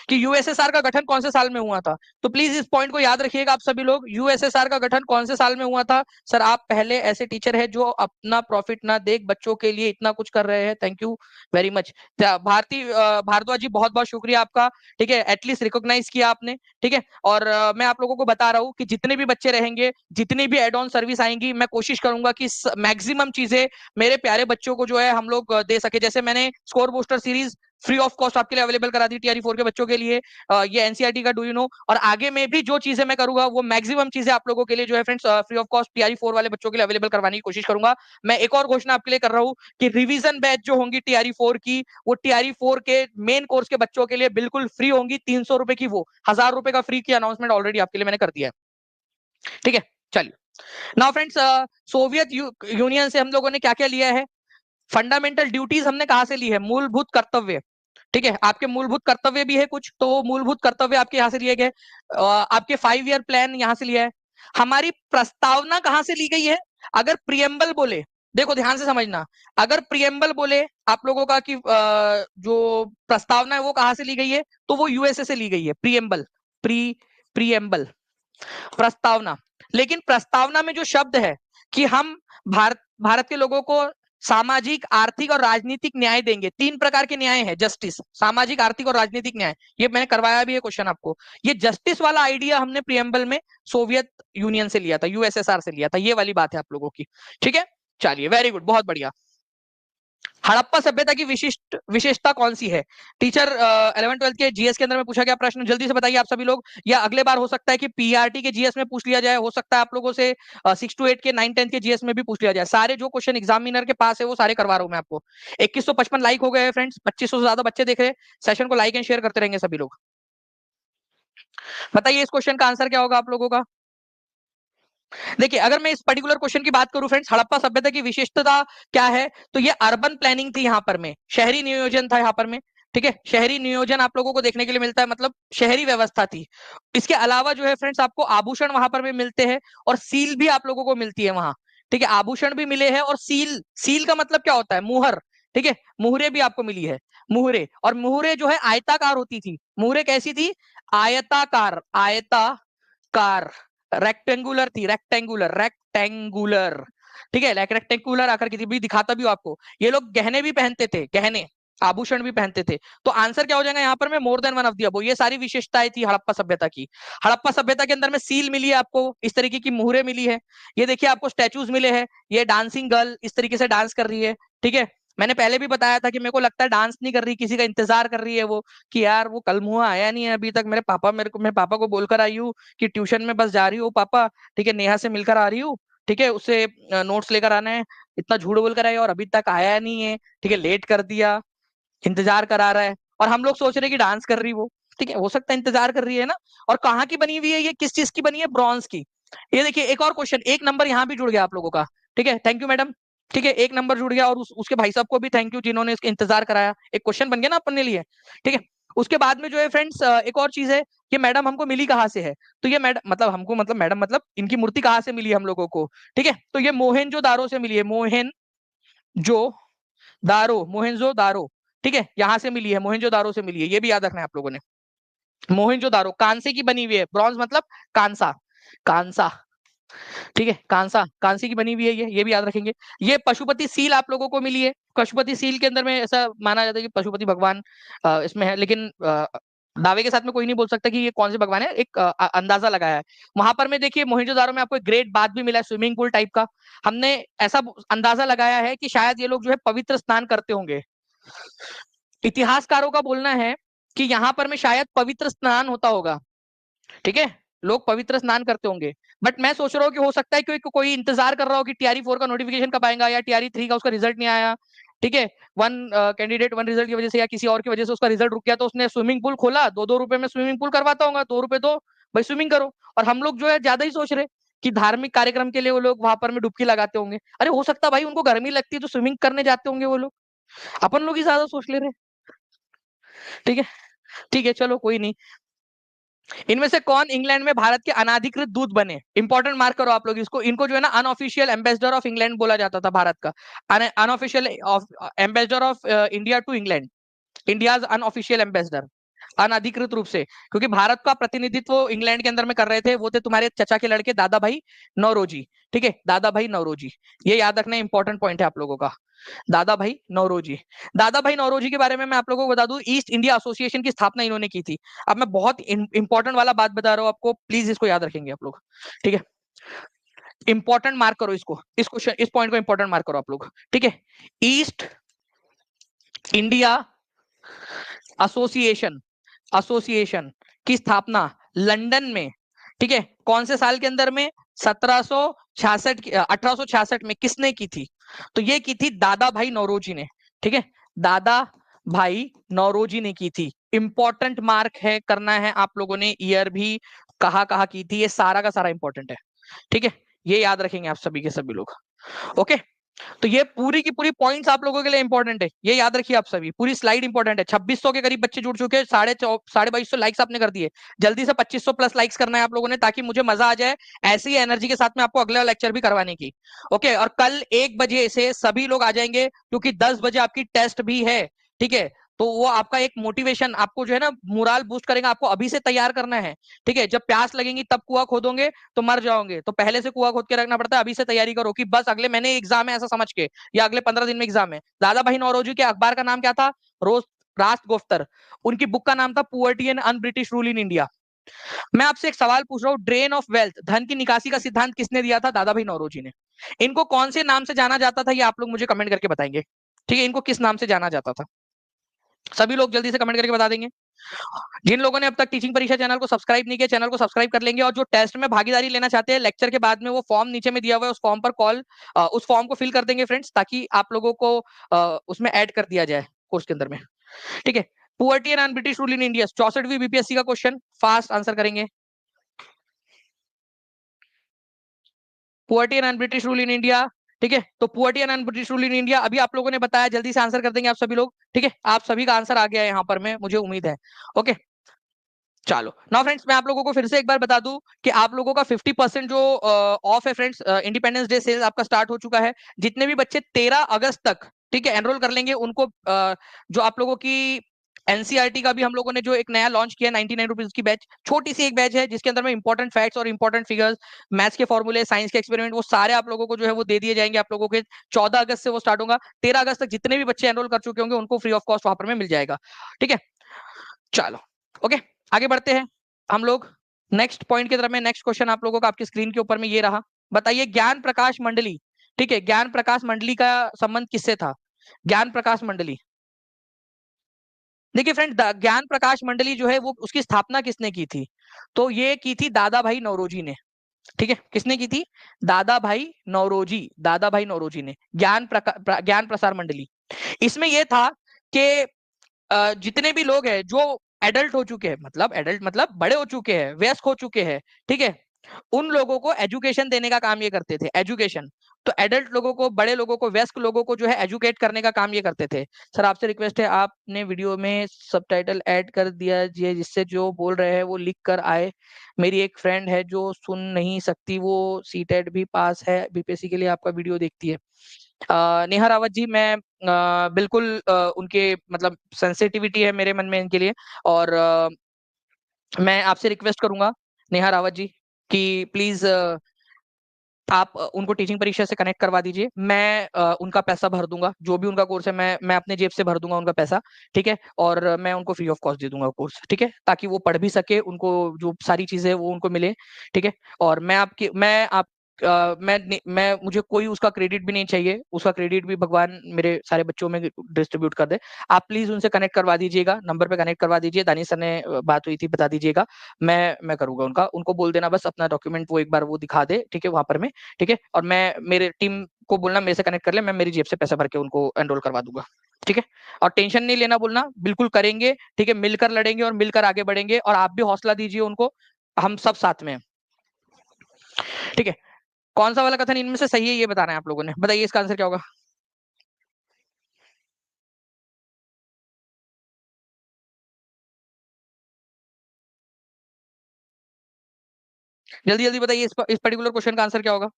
कि यूएसएसआर का गठन कौन से साल में हुआ था। तो प्लीज इस पॉइंट को याद रखिएगा आप सभी लोग, यूएसएसआर का गठन कौन से साल में हुआ था। सर आप पहले ऐसे टीचर है जो अपना प्रॉफिट ना देख बच्चों के लिए इतना कुछ कर रहे हैं, thank you very much. Bharti Bhardwaj ji बहुत बहुत शुक्रिया आपका, ठीक है, एटलीस्ट रिकॉग्नाइज किया आपने, ठीक है। और मैं आप लोगों को बता रहा हूँ कि जितने भी बच्चे रहेंगे, जितनी भी एड ऑन सर्विस आएंगी, मैं कोशिश करूंगा कि मैक्सिमम चीजें मेरे प्यारे बच्चों को जो है हम लोग दे सके। जैसे मैंने score booster series free of cost आपके लिए अवेलेबल करा दी टीआरई 4 के बच्चों के लिए, ये एनसीईआरटी का डू यू नो, और आगे में भी जो चीजें मैं करूंगा वो मैक्सिमम चीजें आप लोगों के लिए जो है friends free of cost TRE 4 वाले बच्चों के लिए अवेलेबल करवाने की कोशिश करूंगा। मैं एक और घोषणा आपके लिए कर रहा हूँ कि रिवीजन बैच जो होंगी टीआरई 4 की, वो टीआरई 4 के मेन कोर्स के बच्चों के लिए बिल्कुल फ्री होंगी, 300 रुपए की, वो 1000 रुपए का फ्री की अनाउंसमेंट ऑलरेडी आपके लिए मैंने कर दिया है, ठीक है। चलिए नाउ फ्रेंड्स, सोवियत यूनियन से हम लोगों ने क्या क्या लिया है, फंडामेंटल ड्यूटीज हमने कहां से ली है, मूलभूत कर्तव्य, ठीक है। आपके मूलभूत कर्तव्य भी है कुछ, तो वो मूलभूत कर्तव्य आपके यहाँ से लिए गए। आपके 5 ईयर प्लान यहाँ से लिया है। हमारी प्रस्तावना कहां से ली गई है, अगर प्रियम्बल बोले, देखो ध्यान से समझना, अगर प्रियम्बल बोले आप लोगों का कि जो प्रस्तावना है वो कहां से ली गई है, तो वो यूएसए से ली गई है, प्रियम्बल, प्रियम्बल प्रस्तावना। लेकिन प्रस्तावना में जो शब्द है कि हम भारत के लोगों को सामाजिक, आर्थिक और राजनीतिक न्याय देंगे, 3 प्रकार के न्याय है, जस्टिस, सामाजिक, आर्थिक और राजनीतिक न्याय, ये मैंने करवाया भी है क्वेश्चन आपको। ये जस्टिस वाला आइडिया हमने प्रियम्बल में सोवियत यूनियन से लिया था, यूएसएसआर से लिया था, ये वाली बात है आप लोगों की, ठीक है। चलिए वेरी गुड, बहुत बढ़िया। हड़प्पा सभ्यता की विशिष्ट विशेषता कौन सी है, टीचर 11वीं 12वीं के जीएस के अंदर में पूछा गया प्रश्न, जल्दी से बताइए आप सभी लोग, या अगले बार हो सकता है कि पीआरटी के जीएस में पूछ लिया जाए, हो सकता है आप लोगों से 6 to 8 के 9-10 के जीएस में भी पूछ लिया जाए। सारे जो क्वेश्चन एग्जामिनर के पास है वो सारे करवा रहा हूं मैं आपको। 2155 लाइक हो गए फ्रेंड्स, 2500 से ज्यादा बच्चे देख रहे हैं, सेशन को लाइक एंड शेयर करते रहेंगे सभी लोग। बताइए इस क्वेश्चन का आंसर क्या होगा आप लोगों का। देखिए अगर मैं इस पर्टिकुलर क्वेश्चन की बात करूं फ्रेंड्स, हड़प्पा सभ्यता की विशेषता क्या है, तो ये अर्बन प्लानिंग थी यहाँ पर में, शहरी नियोजन था यहाँ पर में। ठीक है, शहरी नियोजन आप लोगों को देखने के लिए मिलता है, मतलब शहरी व्यवस्था थी। इसके अलावा जो है फ्रेंड्स आपको आभूषण वहां पर में मिलते हैं और सील भी आप लोगों को मिलती है वहां। ठीक है, आभूषण भी मिले हैं और सील, सील का मतलब क्या होता है, मुहर। ठीक है, मुहरे भी आपको मिली है, मुहरे। और मुहरे जो है आयताकार होती थी, मुहरे कैसी थी, आयताकार, आयताकार, रेक्टेंगुलर थी, रेक्टेंगुलर, रेक्टेंगुलर। ठीक है, रेक्टेंगुलर आकर की थी, भी दिखाता भी हूं आपको। ये लोग गहने भी पहनते थे, गहने, आभूषण भी पहनते थे। तो आंसर क्या हो जाएगा यहाँ पर में, मोर than one of the above. ये सारी विशेषताएं थी हड़प्पा सभ्यता की। हड़प्पा सभ्यता के अंदर में सील मिली है आपको, इस तरीके की मुहरे मिली है। ये देखिए आपको स्टैचूज मिले हैं, ये डांसिंग गर्ल इस तरीके से डांस कर रही है। ठीक है, मैंने पहले भी बताया था कि मेरे को लगता है डांस नहीं कर रही, किसी का इंतजार कर रही है वो, कि यार वो कल मुआ आया नहीं है अभी तक, मेरे पापा को बोलकर आई हूँ कि ट्यूशन में बस जा रही हूँ पापा, ठीक है, नेहा से मिलकर आ रही हूँ, ठीक है, उससे नोट्स लेकर आना है। इतना झूठ बोल कर आई और अभी तक आया नहीं है, ठीक है, लेट कर दिया, इंतजार करा रहा है, और हम लोग सोच रहे हैं कि डांस कर रही वो। ठीक है, हो सकता है इंतजार कर रही है ना। और कहाँ की बनी हुई है ये, किस चीज की बनी है, ब्रॉन्ज की। ये देखिए एक और क्वेश्चन, एक नंबर यहाँ भी जुड़ गया आप लोगों का। ठीक है, थैंक यू मैडम। ठीक है, एक नंबर जुड़ गया, और उसके भाई साहब को भी थैंक यू जिन्होंने इसका इंतजार कराया, एक क्वेश्चन बन गया ना अपने लिए। ठीक है, उसके बाद में जो है फ्रेंड्स एक और चीज है, कि मैडम हमको मिली कहाँ से है। तो ये मैडम मतलब हमको, मतलब मैडम मतलब इनकी मूर्ति कहाँ से मिली हम लोगों को। ठीक है, तो ये मोहनजो दारो से मिली है, मोहनजो दारो, मोहनजो दारो। ठीक है, यहां से मिली है, मोहनजो दारो से मिली है, ये भी याद रखना है आप लोगों ने। मोहनजो दारो कांसे की बनी हुई है, ब्रॉन्ज मतलब कांसा, कांसा। ठीक है, कांसा, कांसे की बनी हुई है ये भी याद रखेंगे। ये पशुपति सील आप लोगों को मिली है। पशुपति सील के अंदर में ऐसा माना जाता है कि पशुपति भगवान इसमें है, लेकिन दावे के साथ में कोई नहीं बोल सकता कि ये कौन से भगवान है, एक अंदाजा लगाया है। वहां पर में देखिए मोहनजोदारो में आपको एक ग्रेट बाथ भी मिला है, स्विमिंग पूल टाइप का। हमने ऐसा अंदाजा लगाया है कि शायद ये लोग जो है पवित्र स्नान करते होंगे। इतिहासकारों का बोलना है कि यहाँ पर में शायद पवित्र स्नान होता होगा। ठीक है, लोग पवित्र स्नान करते होंगे। बट मैं सोच रहा हूँ कि हो सकता है कि कोई इंतजार कर रहा हो कि टीआरई 4 का नोटिफिकेशन कब आएगा, या टीआरई 3 का उसका रिजल्ट नहीं आया। ठीक है, वन कैंडिडेट वन रिजल्ट की वजह से या किसी और की वजह से उसका रिजल्ट रुक गया, तो उसने स्विमिंग पूल खोला, 2-2 रुपए में स्विमिंग पूल करवाता होगा, 2 रुपए दो भाई स्विमिंग करो। और हम लोग जो है ज्यादा ही सोच रहे कि धार्मिक कार्यक्रम के लिए वो लोग वहां पर में डुबकी लगाते होंगे। अरे हो सकता है भाई उनको गर्मी लगती है तो स्विमिंग करने जाते होंगे वो लोग, अपन लोग ही ज्यादा सोच ले रहे। ठीक है, ठीक है, चलो कोई नहीं। इनमें से कौन इंग्लैंड में भारत के अनाधिकृत दूत बने, इंपॉर्टेंट मार्क करो आप लोग इसको। इनको जो है ना अनऑफिशियल एम्बेसडर ऑफ इंग्लैंड बोला जाता था भारत का, unofficial ambassador of India to England, India unofficial ambassador, अनधिकृत रूप से। क्योंकि भारत का प्रतिनिधित्व इंग्लैंड के अंदर में कर रहे थे, वो थे तुम्हारे चचा के लड़के दादा भाई नौरोजी। ठीक है, दादा भाई नौरोजी, ये याद रखना इंपॉर्टेंट पॉइंट है आप लोगों का, दादा भाई नौरोजी। दादा भाई नौरोजी के बारे में मैं आप लोगों को बता दूं, ईस्ट इंडिया एसोसिएशन की स्थापना इन्होंने की थी। अब मैं बहुत इंपॉर्टेंट वाला बात बता रहा हूं आपको, प्लीज इसको याद रखेंगे आप लोग। ठीक है, इंपॉर्टेंट मार्क करो इसको, इस क्वेश्चन, इस पॉइंट को इंपॉर्टेंट मार्क करो आप लोग। ठीक है, ईस्ट इंडिया एसोसिएशन, एसोसिएशन की स्थापना लंदन में, ठीक है, कौन से साल के अंदर में, 1766, 1866 में किसने की थी, तो ये की थी दादा भाई नौरोजी ने। ठीक है, दादा भाई नौरोजी ने की थी। इंपॉर्टेंट मार्क है, करना है आप लोगों ने, ईयर भी, कहा कहा की थी, ये सारा का सारा इंपॉर्टेंट है। ठीक है, ये याद रखेंगे आप सभी के सभी लोग। ओके, तो ये पूरी की पूरी पॉइंट्स आप लोगों के लिए इंपॉर्टेंट है, ये याद रखिए आप सभी, पूरी स्लाइड इंपॉर्टेंट है। 2600 के करीब बच्चे जुड़ चुके हैं, 2250 लाइक्स आपने कर दिए। जल्दी से 2500 प्लस लाइक्स करना है आप लोगों ने, ताकि मुझे मजा आ जाए ऐसी ही एनर्जी के साथ में आपको अगला लेक्चर भी करवाने की। ओके, और कल 1 बजे से सभी लोग आ जाएंगे, क्योंकि 10 बजे आपकी टेस्ट भी है। ठीक है, तो वो आपका एक मोटिवेशन, आपको जो है ना मोरल बूस्ट करेगा, आपको अभी से तैयार करना है। ठीक है, जब प्यास लगेगी तब कुआं खोदोगे तो मर जाओगे, तो पहले से कुआं खोद के रखना पड़ता है, अभी से तैयारी करो कि बस अगले महीने एग्जाम है ऐसा समझ के, या अगले 15 दिन में एग्जाम है। दादा भाई नौरोजी के अखबार का नाम क्या था, रोज राष्ट्र गोफ्तर। उनकी बुक का नाम था poverty and un British rule in India. मैं आपसे एक सवाल पूछ रहा हूँ, ड्रेन ऑफ वेल्थ, धन की निकासी का सिद्धांत किसने दिया था, दादा भाई नौरोजी ने। इनको कौन से नाम से जाना जाता था, ये आप लोग मुझे कमेंट करके बताएंगे। ठीक है, इनको किस नाम से जाना जाता था, सभी लोग जल्दी से कमेंट करके बता देंगे। जिन लोगों ने अब तक टीचिंग परीक्षा चैनल को सब्सक्राइब नहीं किया, चैनल को सब्सक्राइब कर लेंगे, और जो टेस्ट में भागीदारी लेना चाहते हैं लेक्चर के बाद में, वो फॉर्म नीचे में दिया हुआ है, उस फॉर्म पर उस फॉर्म को फिल कर देंगे फ्रेंड्स, ताकि आप लोगों को उसमें ऐड कर दिया जाए कोर्स के अंदर में। ठीक है, poverty and British rule in India, 64वीं बीपीएससी का क्वेश्चन, फास्ट आंसर करेंगे। Poverty and British rule in India, ठीक है। तो poverty and British rule in India अभी आप लोगों ने बताया, जल्दी से आंसर कर देंगे आप सभी लोग, ठीक है। आप सभी का आंसर आ गया है यहाँ पर, मैं मुझे उम्मीद है। ओके, चलो नाउ फ्रेंड्स, मैं आप लोगों को फिर से एक बार बता दूं कि आप लोगों का 50% जो ऑफ है फ्रेंड्स, इंडिपेंडेंस डे सेल आपका स्टार्ट हो चुका है। जितने भी बच्चे 13 अगस्त तक, ठीक है, एनरोल कर लेंगे उनको जो आप लोगों की एनसीईआरटी का भी हम लोगों ने जो एक नया लॉन्च किया 99 रुपीज की बैच, छोटी सी एक बैच है जिसके अंदर में इंपॉर्टेंट फैक्ट्स और इंपॉर्टेंट फिगर्स, मैथ्स के फॉर्मूले, साइंस के एक्सपेरिमेंट, वो सारे आप लोगों को जो है वो दे दिए जाएंगे। आप लोगों के 14 अगस्त से वो स्टार्ट होगा। 13 अगस्त तक जितने भी बच्चे एनरोल कर चुके होंगे उनको फ्री ऑफ कॉस्ट वहां पर में मिल जाएगा, ठीक है। चलो ओके, आगे बढ़ते हैं हम लोग नेक्स्ट पॉइंट की तरफ में। नेक्स्ट क्वेश्चन आप लोगों का आपकी स्क्रीन के ऊपर में ये रहा। बताइए, ज्ञान प्रकाश मंडली, ठीक है, ज्ञान प्रकाश मंडली का संबंध किससे था? ज्ञान प्रकाश मंडली, देखिए फ्रेंड, ज्ञान प्रकाश मंडली जो है वो उसकी स्थापना किसने की थी? तो ये की थी दादा भाई नौरोजी ने, ठीक है। किसने की थी? दादा भाई नौरोजी, दादा भाई नौरोजी ने ज्ञान प्रसार मंडली। इसमें यह था कि जितने भी लोग हैं जो एडल्ट हो चुके हैं, मतलब एडल्ट मतलब बड़े हो चुके हैं, वयस्क हो चुके हैं, ठीक है, उन लोगों को एजुकेशन देने का काम ये करते थे, एजुकेशन। तो एडल्ट लोगों को, बड़े लोगों को, वयस्क लोगों को जो है एजुकेट करने का काम ये करते थे। सर आपसे रिक्वेस्ट है, आपने वीडियो में सबटाइटल ऐड कर दिया जिससे जो बोल रहे हैं वो लिख कर आए। मेरी एक फ्रेंड है जो सुन नहीं सकती, वो सीटेट भी पास है, बीपीएससी के लिए आपका वीडियो देखती है। नेहा रावत जी, मैं बिल्कुल उनके मतलब सेंसिटिविटी है मेरे मन में इनके लिए, और मैं आपसे रिक्वेस्ट करूंगा नेहा रावत जी कि प्लीज आप उनको टीचिंग परीक्षा से कनेक्ट करवा दीजिए। मैं उनका पैसा भर दूंगा, जो भी उनका कोर्स है मैं अपने जेब से भर दूंगा उनका पैसा, ठीक है। और मैं उनको फ्री ऑफ कॉस्ट दे दूंगा कोर्स, ठीक है, ताकि वो पढ़ भी सके, उनको जो सारी चीजें वो उनको मिले, ठीक है। और मैं मुझे कोई उसका क्रेडिट भी नहीं चाहिए, उसका क्रेडिट भी भगवान मेरे सारे बच्चों में डिस्ट्रीब्यूट कर दे। आप प्लीज उनसे कनेक्ट करवा दीजिएगा, नंबर पे कनेक्ट करवा दीजिए, दानिश सर ने बात हुई थी, बता दीजिएगा। मैं करूंगा उनका, उनको बोल देना बस अपना डॉक्यूमेंट वो एक बार वो दिखा दे, ठीक है, वहां पर में, ठीक है। और मैं मेरे टीम को बोलना मेरे से कनेक्ट कर ले, मैं मेरी जेब से पैसा भर के उनको एनरोल करवा दूंगा, ठीक है। और टेंशन नहीं लेना बोलना, बिल्कुल करेंगे, ठीक है, मिलकर लड़ेंगे और मिलकर आगे बढ़ेंगे, और आप भी हौसला दीजिए उनको, हम सब साथ में हैं, ठीक है। कौन सा वाला कथन इनमें से सही है ये बताना है आप लोगों ने, बताइए इसका आंसर क्या होगा? जल्दी जल्दी बताइए, इस पर्टिकुलर क्वेश्चन का आंसर क्या होगा?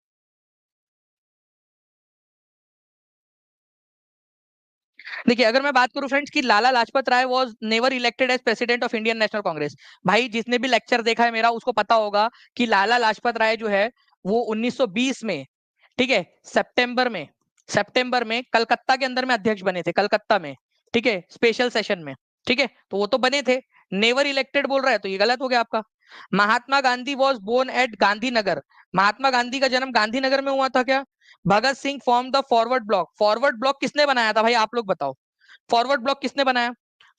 देखिए, अगर मैं बात करूं फ्रेंड्स कि Lala Lajpat Rai was never elected as president of Indian National Congress, भाई जिसने भी लेक्चर देखा है मेरा उसको पता होगा कि लाला लाजपत राय जो है वो 1920 में, ठीक है, सितंबर में कलकत्ता के अंदर में अध्यक्ष बने थे, कलकत्ता में, ठीक है, स्पेशल सेशन में, ठीक है। तो वो तो बने थे, नेवर इलेक्टेड बोल रहा है तो ये गलत हो गया आपका। Mahatma Gandhi was born at Gandhinagar, Mahatma Gandhi का जन्म गांधीनगर में हुआ था क्या? Bhagat Singh form the forward block, forward block किसने बनाया था भाई, आप लोग बताओ, फॉरवर्ड ब्लॉक किसने बनाया?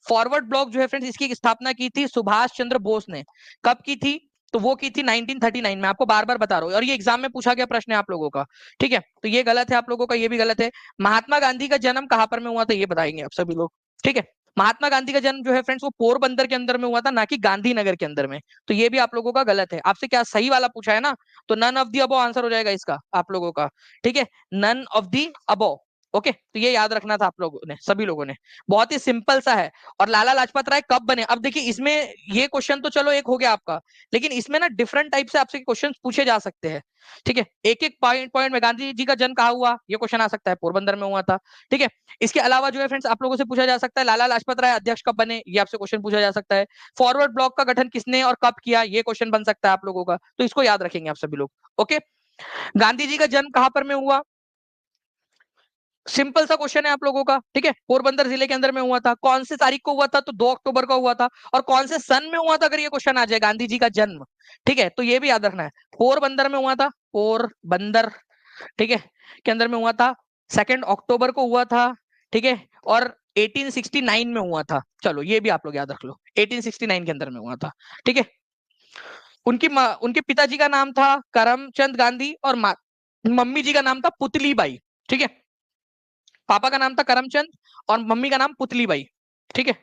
फॉरवर्ड ब्लॉक जो है फ्रेंड्स, इसकी स्थापना की थी सुभाष चंद्र बोस ने। कब की थी? तो वो की थी 1939 में, आपको बार बार बता रहा हूँ, और ये एग्जाम में पूछा गया प्रश्न है आप लोगों का, ठीक है। तो ये गलत है आप लोगों का, ये भी गलत है। महात्मा गांधी का जन्म कहां पर में हुआ था ये बताएंगे आप सभी लोग, ठीक है। महात्मा गांधी का जन्म जो है फ्रेंड्स वो पोरबंदर के अंदर में हुआ था, ना कि गांधीनगर के अंदर में। तो ये भी आप लोगों का गलत है। आपसे क्या सही वाला पूछा है ना, तो none of the above answer हो जाएगा इसका आप लोगों का, ठीक है, none of the above. Okay, तो ये याद रखना था आप लोगों ने, सभी लोगों ने, बहुत ही सिंपल सा है। और लाला लाजपत राय कब बने, अब देखिए इसमें, ये क्वेश्चन तो चलो एक हो गया आपका, लेकिन इसमें ना डिफरेंट टाइप से आपसे क्वेश्चन पूछे जा सकते हैं, ठीक है। एक एक पॉइंट पॉइंट में गांधी जी का जन्म कहाँ हुआ ये क्वेश्चन आ सकता है, पोरबंदर में हुआ था, ठीक है। इसके अलावा जो है फ्रेंड्स आप लोगों से पूछा जा सकता है लाला लाजपत राय अध्यक्ष कब बने, ये आपसे क्वेश्चन पूछा जा सकता है। फॉरवर्ड ब्लॉक का गठन किसने और कब किया, ये क्वेश्चन बन सकता है आप लोगों का, तो इसको याद रखेंगे आप सभी लोग। ओके, गांधी जी का जन्म कहां पर में हुआ? सिंपल सा क्वेश्चन है आप लोगों का, ठीक है, पोरबंदर जिले के अंदर में हुआ था। कौन से तारीख को हुआ था? तो 2 अक्टूबर को हुआ था। और कौन से सन में हुआ था, अगर ये क्वेश्चन आ जाए गांधी जी का जन्म, ठीक है, तो ये भी याद रखना है, पोरबंदर में हुआ था, पोरबंदर, ठीक है, के अंदर में हुआ था, 2 अक्टूबर को हुआ था, ठीक है। और 1869 में हुआ था, चलो ये भी आप लोग याद रख लो, 1869 के अंदर में हुआ था, ठीक है। उनके पिताजी का नाम था करमचंद गांधी, और मम्मी जी का नाम था पुतली बाई, ठीक है। पापा का नाम था करमचंद और मम्मी का नाम पुतली बाई, ठीक है।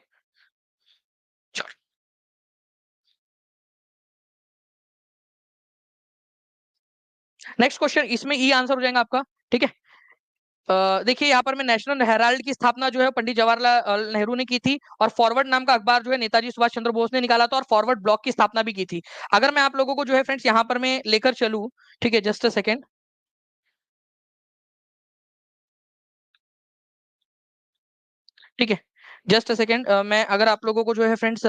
नेक्स्ट क्वेश्चन, इसमें ई आंसर हो जाएगा आपका। ठीक है, देखिए यहाँ पर मैं नेशनल हेराल्ड की स्थापना जो है पंडित जवाहरलाल नेहरू ने की थी, और फॉरवर्ड नाम का अखबार जो है नेताजी सुभाष चंद्र बोस ने निकाला था, और फॉरवर्ड ब्लॉक की स्थापना भी की थी। अगर मैं आप लोगों को जो है फ्रेंड्स यहाँ पर मैं लेकर चलूं, ठीक है, जस्ट अ सेकेंड, ठीक है, जस्ट अ सेकेंड, मैं अगर आप लोगों को जो है फ्रेंड्स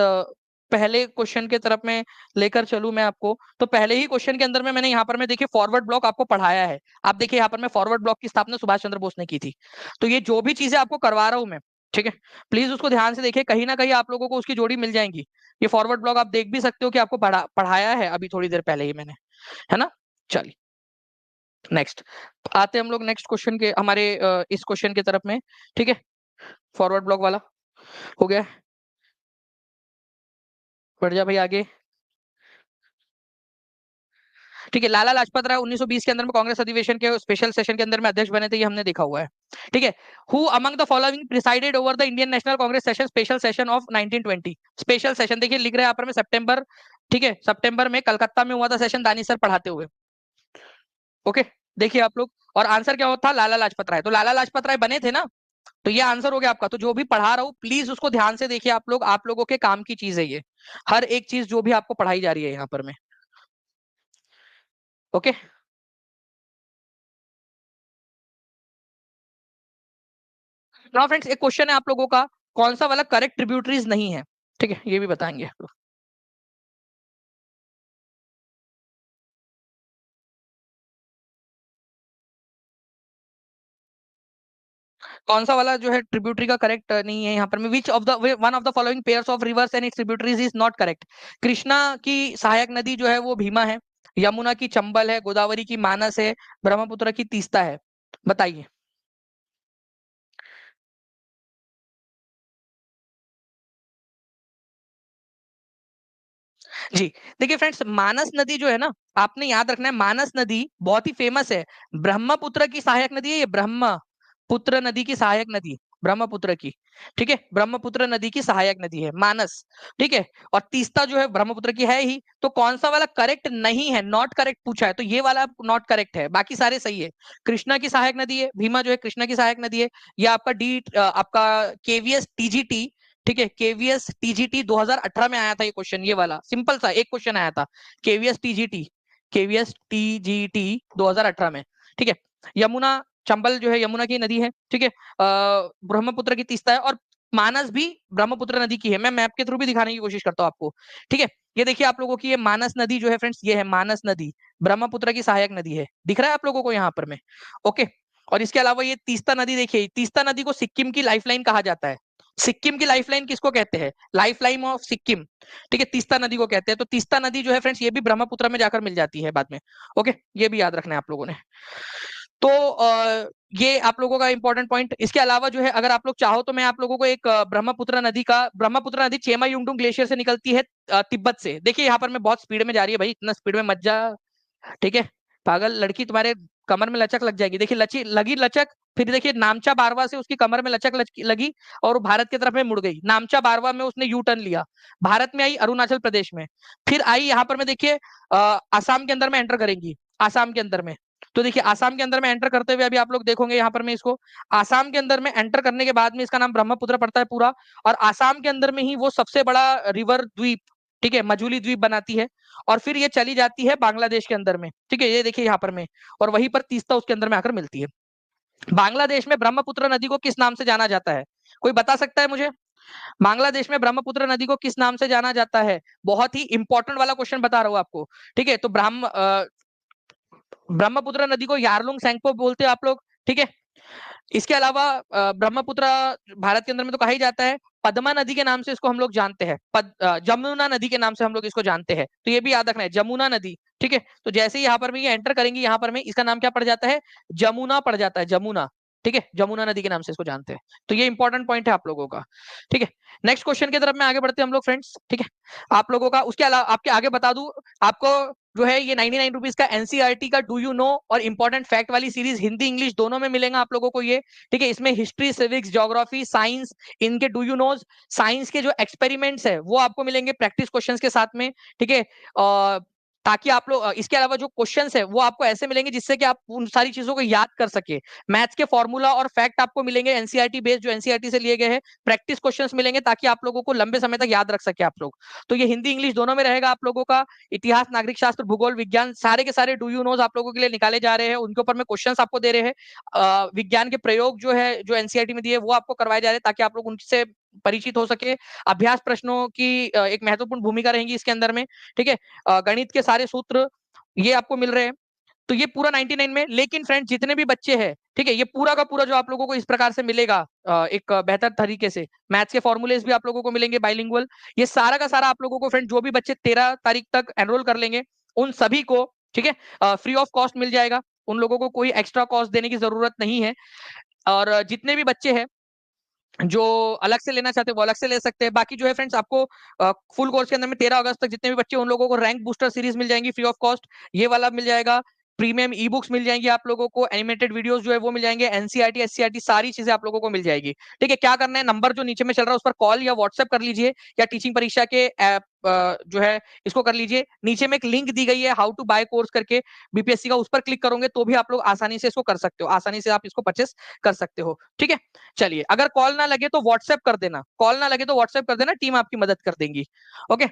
पहले क्वेश्चन के तरफ में लेकर चलूं मैं आपको, तो पहले ही क्वेश्चन के अंदर में मैंने यहाँ पर मैं देखिए फॉरवर्ड ब्लॉक आपको पढ़ाया है। आप देखिए यहाँ पर मैं फॉरवर्ड ब्लॉक की स्थापना सुभाष चंद्र बोस ने की थी। तो ये जो भी चीजें आपको करवा रहा हूं मैं, ठीक है, प्लीज उसको ध्यान से देखिए, कहीं ना कहीं आप लोगों को उसकी जोड़ी मिल जाएंगी। ये फॉरवर्ड ब्लॉक आप देख भी सकते हो कि आपको पढ़ाया है अभी थोड़ी देर पहले ही मैंने, है ना। चलिए नेक्स्ट आते हैं हम लोग नेक्स्ट क्वेश्चन के, हमारे इस क्वेश्चन की तरफ में। ठीक है, फॉरवर्ड ब्लॉक वाला हो गया, बढ़ जा भाई आगे। ठीक है, लाला लाजपत राय 1920 के अंदर में कांग्रेस अधिवेशन के स्पेशल सेशन के अंदर में अध्यक्ष बने थे, ये हमने देखा हुआ है। ठीक है, who among the following presided over the Indian National Congress session special session of 1920। Special session देखिए लिख रहे हैं यहाँ पर में सितंबर, ठीक है, सितंबर में कलकत्ता में हुआ था सेशन, दानी सर पढ़ाते हुए। ओके, देखिए आप लोग, और आंसर क्या होता, लाला लाजपत राय। तो लाला लाजपत राय बने थे ना, तो ये आंसर हो गया आपका। तो जो भी पढ़ा रहा हूँ प्लीज उसको ध्यान से देखिए आप लोग, आप लोगों के काम की चीज है ये, हर एक चीज जो भी आपको पढ़ाई जा रही है यहाँ पर में। ओके, नाउ फ्रेंड्स एक क्वेश्चन है आप लोगों का, कौन सा वाला करेक्ट ट्रिब्यूटरीज नहीं है। ठीक है, ये भी बताएंगे आप लोग। कौन सा वाला जो है ट्रिब्यूटरी का करेक्ट नहीं है यहाँ पर में, which of the one of the following pairs of reverse and it's tributaries is not correct. Krishna की सहायक नदी जो है वो भीमा है, यमुना की चंबल है, गोदावरी की मानस है, ब्रह्मपुत्र की तीस्ता है, बताइए। जी, देखिए फ्रेंड्स, मानस नदी जो है ना, आपने याद रखना है, मानस नदी बहुत ही फेमस है, ब्रह्मपुत्र की सहायक नदी है ये, ब्रह्मपुत्र नदी की सहायक नदी, ब्रह्मपुत्र की। ठीक है, ब्रह्मपुत्र नदी की सहायक नदी है मानस। ठीक है, और तीस्ता जो है ब्रह्मपुत्र की है ही। तो कौन सा वाला करेक्ट नहीं है, नॉट करेक्ट पूछा है, तो ये वाला नॉट करेक्ट है, बाकी सारे सही है। कृष्णा की सहायक नदी है, भीमा जो है कृष्णा की सहायक नदी है। या आपका आपका केवीएस टीजीटी, ठीक है, केवीएस टीजीटी 2018 में आया था ये क्वेश्चन, ये वाला सिंपल सा एक क्वेश्चन आया था, केवीएस टीजीटी, केवीएस टीजीटी 2018 में। ठीक है, यमुना चंबल जो है यमुना की नदी है। ठीक है, ब्रह्मपुत्र की तीस्ता है, और मानस भी ब्रह्मपुत्र नदी की है। मैं मैप के थ्रू भी दिखाने की कोशिश करता हूँ आपको। ठीक है, ये देखिए आप लोगों की ये मानस नदी जो है फ्रेंड्स, ये है मानस नदी, ब्रह्मपुत्र की सहायक नदी है, दिख रहा है आप लोगों को यहाँ पर में। ओके, और इसके अलावा ये तीस्ता नदी देखिए, तीस्ता नदी को सिक्किम की लाइफलाइन कहा जाता है। सिक्किम की लाइफलाइन किसको कहते हैं, लाइफलाइन ऑफ सिक्किम। ठीक है, तीस्ता नदी को कहते हैं। तो तीस्ता नदी जो है फ्रेंड्स, ये भी ब्रह्मपुत्र में जाकर मिल जाती है बाद में। ओके, ये भी याद रखना है आप लोगों ने। तो ये आप लोगों का इंपॉर्टेंट पॉइंट। इसके अलावा जो है अगर आप लोग चाहो तो मैं आप लोगों को एक ब्रह्मपुत्र नदी चेमा युंगडुंग ग्लेशियर से निकलती है, तिब्बत से। देखिए यहाँ पर मैं बहुत स्पीड में जा रही है भाई, इतना स्पीड में मत जा। ठीक है, पागल लड़की, तुम्हारे कमर में लचक लग जाएगी। देखिए लची लगी लचक, फिर देखिए नामचा बारवा से उसकी कमर में लगी, और वो भारत की तरफ में मुड़ गई। नामचा बारवा में उसने यू टर्न लिया, भारत में आई, अरुणाचल प्रदेश में, फिर आई यहाँ पर में देखिए आसाम के अंदर में एंटर करेंगी, आसाम के अंदर में। तो देखिए आसाम के अंदर में एंटर करते हुए अभी आप लोग देखोगे यहाँ पर मैं इसको, आसाम के अंदर में एंटर करने के बाद में इसका नाम ब्रह्मपुत्र पड़ता है पूरा। और आसाम के अंदर में ही वो सबसे बड़ा रिवर द्वीप, ठीक है, मजूली द्वीप बनाती है। और फिर ये चली जाती है बांग्लादेश के अंदर में। ठीक है, ये देखिए यहाँ पर में, और वहीं पर तीस्ता उसके अंदर में आकर मिलती है। बांग्लादेश में ब्रह्मपुत्र नदी को किस नाम से जाना जाता है, कोई बता सकता है मुझे। बांग्लादेश में ब्रह्मपुत्र नदी को किस नाम से जाना जाता है, बहुत ही इंपॉर्टेंट वाला क्वेश्चन बता रहा हूँ आपको। ठीक है, तो ब्रह्मपुत्र नदी को यारलुंग सेंगपो बोलते हैं आप लोग। ठीक है, इसके अलावा ब्रह्मपुत्र भारत के अंदर में तो कहा ही जाता है, पद्मा नदी के नाम से इसको हम लोग जानते हैं, जमुना नदी के नाम से हम लोग इसको जानते हैं। तो ये भी याद रखना है, जमुना नदी। ठीक है, तो जैसे ही यहाँ पर में ये एंटर करेंगे, यहाँ पर में इसका नाम क्या पड़ जाता है, जमुना पड़ जाता है, जमुना। ठीक है, जमुना नदी के नाम से इसको जानते हैं। तो ये इंपॉर्टेंट पॉइंट है आप लोगों का। ठीक है, नेक्स्ट क्वेश्चन की तरफ में आगे बढ़ते हैं हम लोग फ्रेंड्स। ठीक है, आप लोगों का उसके अलावा आपके आगे बता दूं आपको, जो है ये 99 रुपीज का एनसीईआरटी का डू यू नो और इंपॉर्टेंट फैक्ट वाली सीरीज, हिंदी इंग्लिश दोनों में मिलेगा आप लोगों को ये। ठीक है, इसमें हिस्ट्री, सिविक्स, ज्योग्राफी, साइंस, इनके डू यू नोज, साइंस के जो एक्सपेरिमेंट्स है वो आपको मिलेंगे प्रैक्टिस क्वेश्चंस के साथ में। ठीक है, ताकि आप लोग इसके अलावा जो क्वेश्चंस है वो आपको ऐसे मिलेंगे जिससे कि आप उन सारी चीजों को याद कर सके। मैथ्स के फॉर्मूला और फैक्ट आपको मिलेंगे एनसीईआरटी बेस्ड, जो एनसीईआरटी से लिए गए हैं। प्रैक्टिस क्वेश्चंस मिलेंगे ताकि आप लोगों को लंबे समय तक याद रख सके आप लोग। तो ये हिंदी इंग्लिश दोनों में रहेगा आप लोगों का। इतिहास, नागरिक शास्त्र, भूगोल, विज्ञान, सारे के सारे डू यू नोज आप लोगों के लिए निकाले जा रहे हैं। उनके ऊपर में क्वेश्चंस आपको दे रहे हैं। विज्ञान के प्रयोग जो है, जो एनसीईआरटी में दिए वो आपको करवाए जा रहे हैं ताकि आप लोग उनसे परिचित हो सके। अभ्यास प्रश्नों की एक महत्वपूर्ण भूमिका रहेगी इसके अंदर में। ठीक है, गणित के सारे सूत्र ये आपको मिल रहे हैं। तो ये पूरा 99 में। लेकिन फ्रेंड जितने भी बच्चे हैं, ठीक है, ये पूरा का पूरा जो आप लोगों को इस प्रकार से मिलेगा एक बेहतर तरीके से। मैथ्स के फॉर्मूलेस भी आप लोगों को मिलेंगे बाइलिंगुअल। ये सारा का सारा आप लोगों को फ्रेंड, जो भी बच्चे 13 तारीख तक एनरोल कर लेंगे उन सभी को, ठीक है, फ्री ऑफ कॉस्ट मिल जाएगा। उन लोगों को कोई एक्स्ट्रा कॉस्ट देने की जरूरत नहीं है। और जितने भी बच्चे हैं जो अलग से लेना चाहते हैं वो अलग से ले सकते हैं। बाकी जो है फ्रेंड्स, आपको फुल कोर्स के अंदर में 13 अगस्त तक जितने भी बच्चे, उन लोगों को रैंक बूस्टर सीरीज मिल जाएंगी फ्री ऑफ कॉस्ट। ये वाला मिल जाएगा। प्रीमियम ई बुक्स मिल जाएंगी आप लोगों को। एनिमेटेड वीडियोस जो है वो मिल जाएंगे। एनसीईआरटी, एससीईआरटी सारी चीजें आप लोगों को मिल जाएगी। ठीक है, क्या करना है, नंबर जो नीचे में चल रहा है उस पर कॉल या व्हाट्सएप कर लीजिए, या टीचिंग परीक्षा के ऐप जो है इसको कर लीजिए। नीचे में एक लिंक दी गई है हाउ टू बाय कोर्स करके बीपीएससी का, उस पर क्लिक करोगे तो भी आप लोग आसानी से इसको कर सकते हो। आसानी से आप इसको परचेस कर सकते हो। ठीक है, चलिए, अगर कॉल ना लगे तो व्हाट्सएप कर देना। कॉल ना लगे तो व्हाट्सएप कर देना, टीम आपकी मदद कर देंगी। ओके,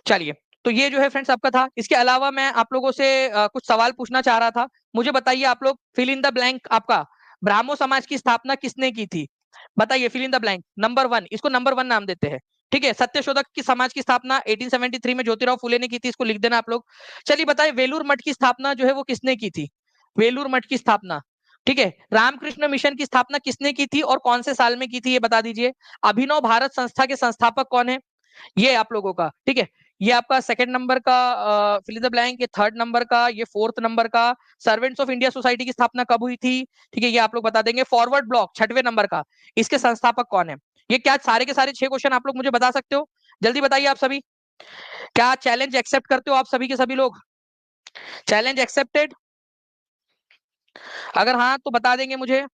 चलिए। तो ये जो है फ्रेंड्स आपका था। इसके अलावा मैं आप लोगों से कुछ सवाल पूछना चाह रहा था। मुझे बताइए आप लोग, फिल इन द ब्लैंक। आपका ब्राह्मो समाज की स्थापना किसने की थी? बताइए, fill in the blank. Number 1, इसको नंबर 1 नाम देते हैं। ठीक है, सत्यशोधक की समाज की स्थापना 1873 में ज्योतिराव फुले ने की थी। इसको लिख देना आप लोग। चलिए बताइए, वेलूर मठ की स्थापना जो है वो किसने की थी? वेलूर मठ की स्थापना। ठीक है, रामकृष्ण मिशन की स्थापना किसने की थी और कौन से साल में की थी, ये बता दीजिए। अभिनव भारत संस्था के संस्थापक कौन है? ये आप लोगों का, ठीक है, ये आपका सेकंड नंबर का फिल इन द ब्लैंक, ये थर्ड नंबर का, ये फोर्थ नंबर का। सर्वेंट्स ऑफ इंडिया सोसाइटी की स्थापना कब हुई थी? ठीक है, ये आप लोग बता देंगे। फॉरवर्ड ब्लॉक छठवें नंबर का, इसके संस्थापक कौन है? ये क्या सारे के सारे 6 क्वेश्चन आप लोग मुझे बता सकते हो? जल्दी बताइए आप सभी। क्या चैलेंज एक्सेप्ट करते हो आप सभी के सभी लोग? Challenge accepted? अगर हाँ तो बता देंगे मुझे।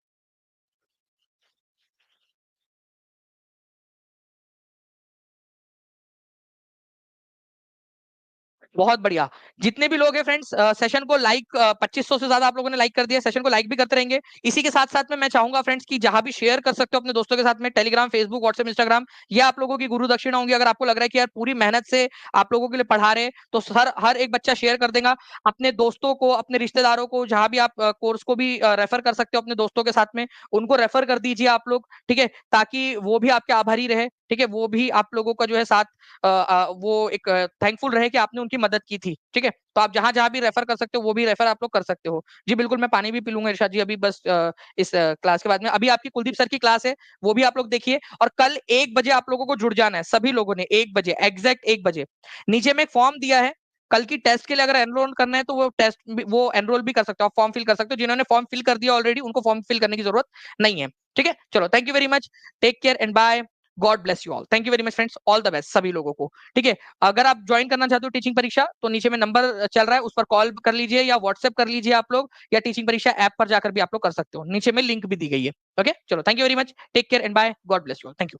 बहुत बढ़िया। जितने भी लोग हैं फ्रेंड्स, सेशन को लाइक 2500 से ज्यादा आप लोगों ने लाइक कर दिया। सेशन को लाइक भी करते रहेंगे। इसी के साथ साथ में मैं चाहूंगा फ्रेंड्स कि जहां भी शेयर कर सकते हो अपने दोस्तों के साथ में, टेलीग्राम, फेसबुक, व्हाट्सएप, इंस्टाग्राम, ये आप लोगों की गुरु दक्षिणा होंगी। अगर आपको लग रहा है कि यार पूरी मेहनत से आप लोगों के लिए पढ़ा रहे हैं, तो सर हर एक बच्चा शेयर कर देगा अपने दोस्तों को, अपने रिश्तेदारों को, जहां भी आप कोर्स को भी रेफर कर सकते हो अपने दोस्तों के साथ में, उनको रेफर कर दीजिए आप लोग। ठीक है, ताकि वो भी आपके आभारी रहे। ठीक है, वो भी आप लोगों का जो है साथ वो एक थैंकफुल रहे कि आपने उनकी मदद की थी। ठीक है, तो आप जहां जहां भी रेफर कर सकते हो वो भी रेफर आप लोग कर सकते हो। जी बिल्कुल, मैं पानी भी पी लूंगा इरशाद जी अभी, बस इस क्लास के बाद में। अभी आपकी कुलदीप सर की क्लास है, वो भी आप लोग देखिए। और कल 1 बजे आप लोगों को जुड़ जाना है सभी लोगों ने। 1 बजे, एग्जैक्ट 1 बजे। नीचे में एक फॉर्म दिया है कल की टेस्ट के लिए, अगर एनरोल करना है तो वो टेस्ट वो एनरोल भी कर सकते हो, आप फॉर्म फिल कर सकते हो। जिन्होंने फॉर्म फिल कर दिया ऑलरेडी, उनको फॉर्म फिल करने की जरूरत नहीं है। ठीक है, चलो, thank you very much, take care and bye. God bless you all. Thank you very much friends, all the best सभी लोगों को। ठीक है, अगर आप ज्वाइन करना चाहते हो टीचिंग परीक्षा, तो नीचे में नंबर चल रहा है, उस पर कॉल कर लीजिए या व्हाट्सएप कर लीजिए आप लोग, या टीचिंग परीक्षा ऐप पर जाकर भी आप लोग कर सकते हो। नीचे में लिंक भी दी गई है। ओके, चलो, thank you very much, take care and bye, God bless you all, thank you.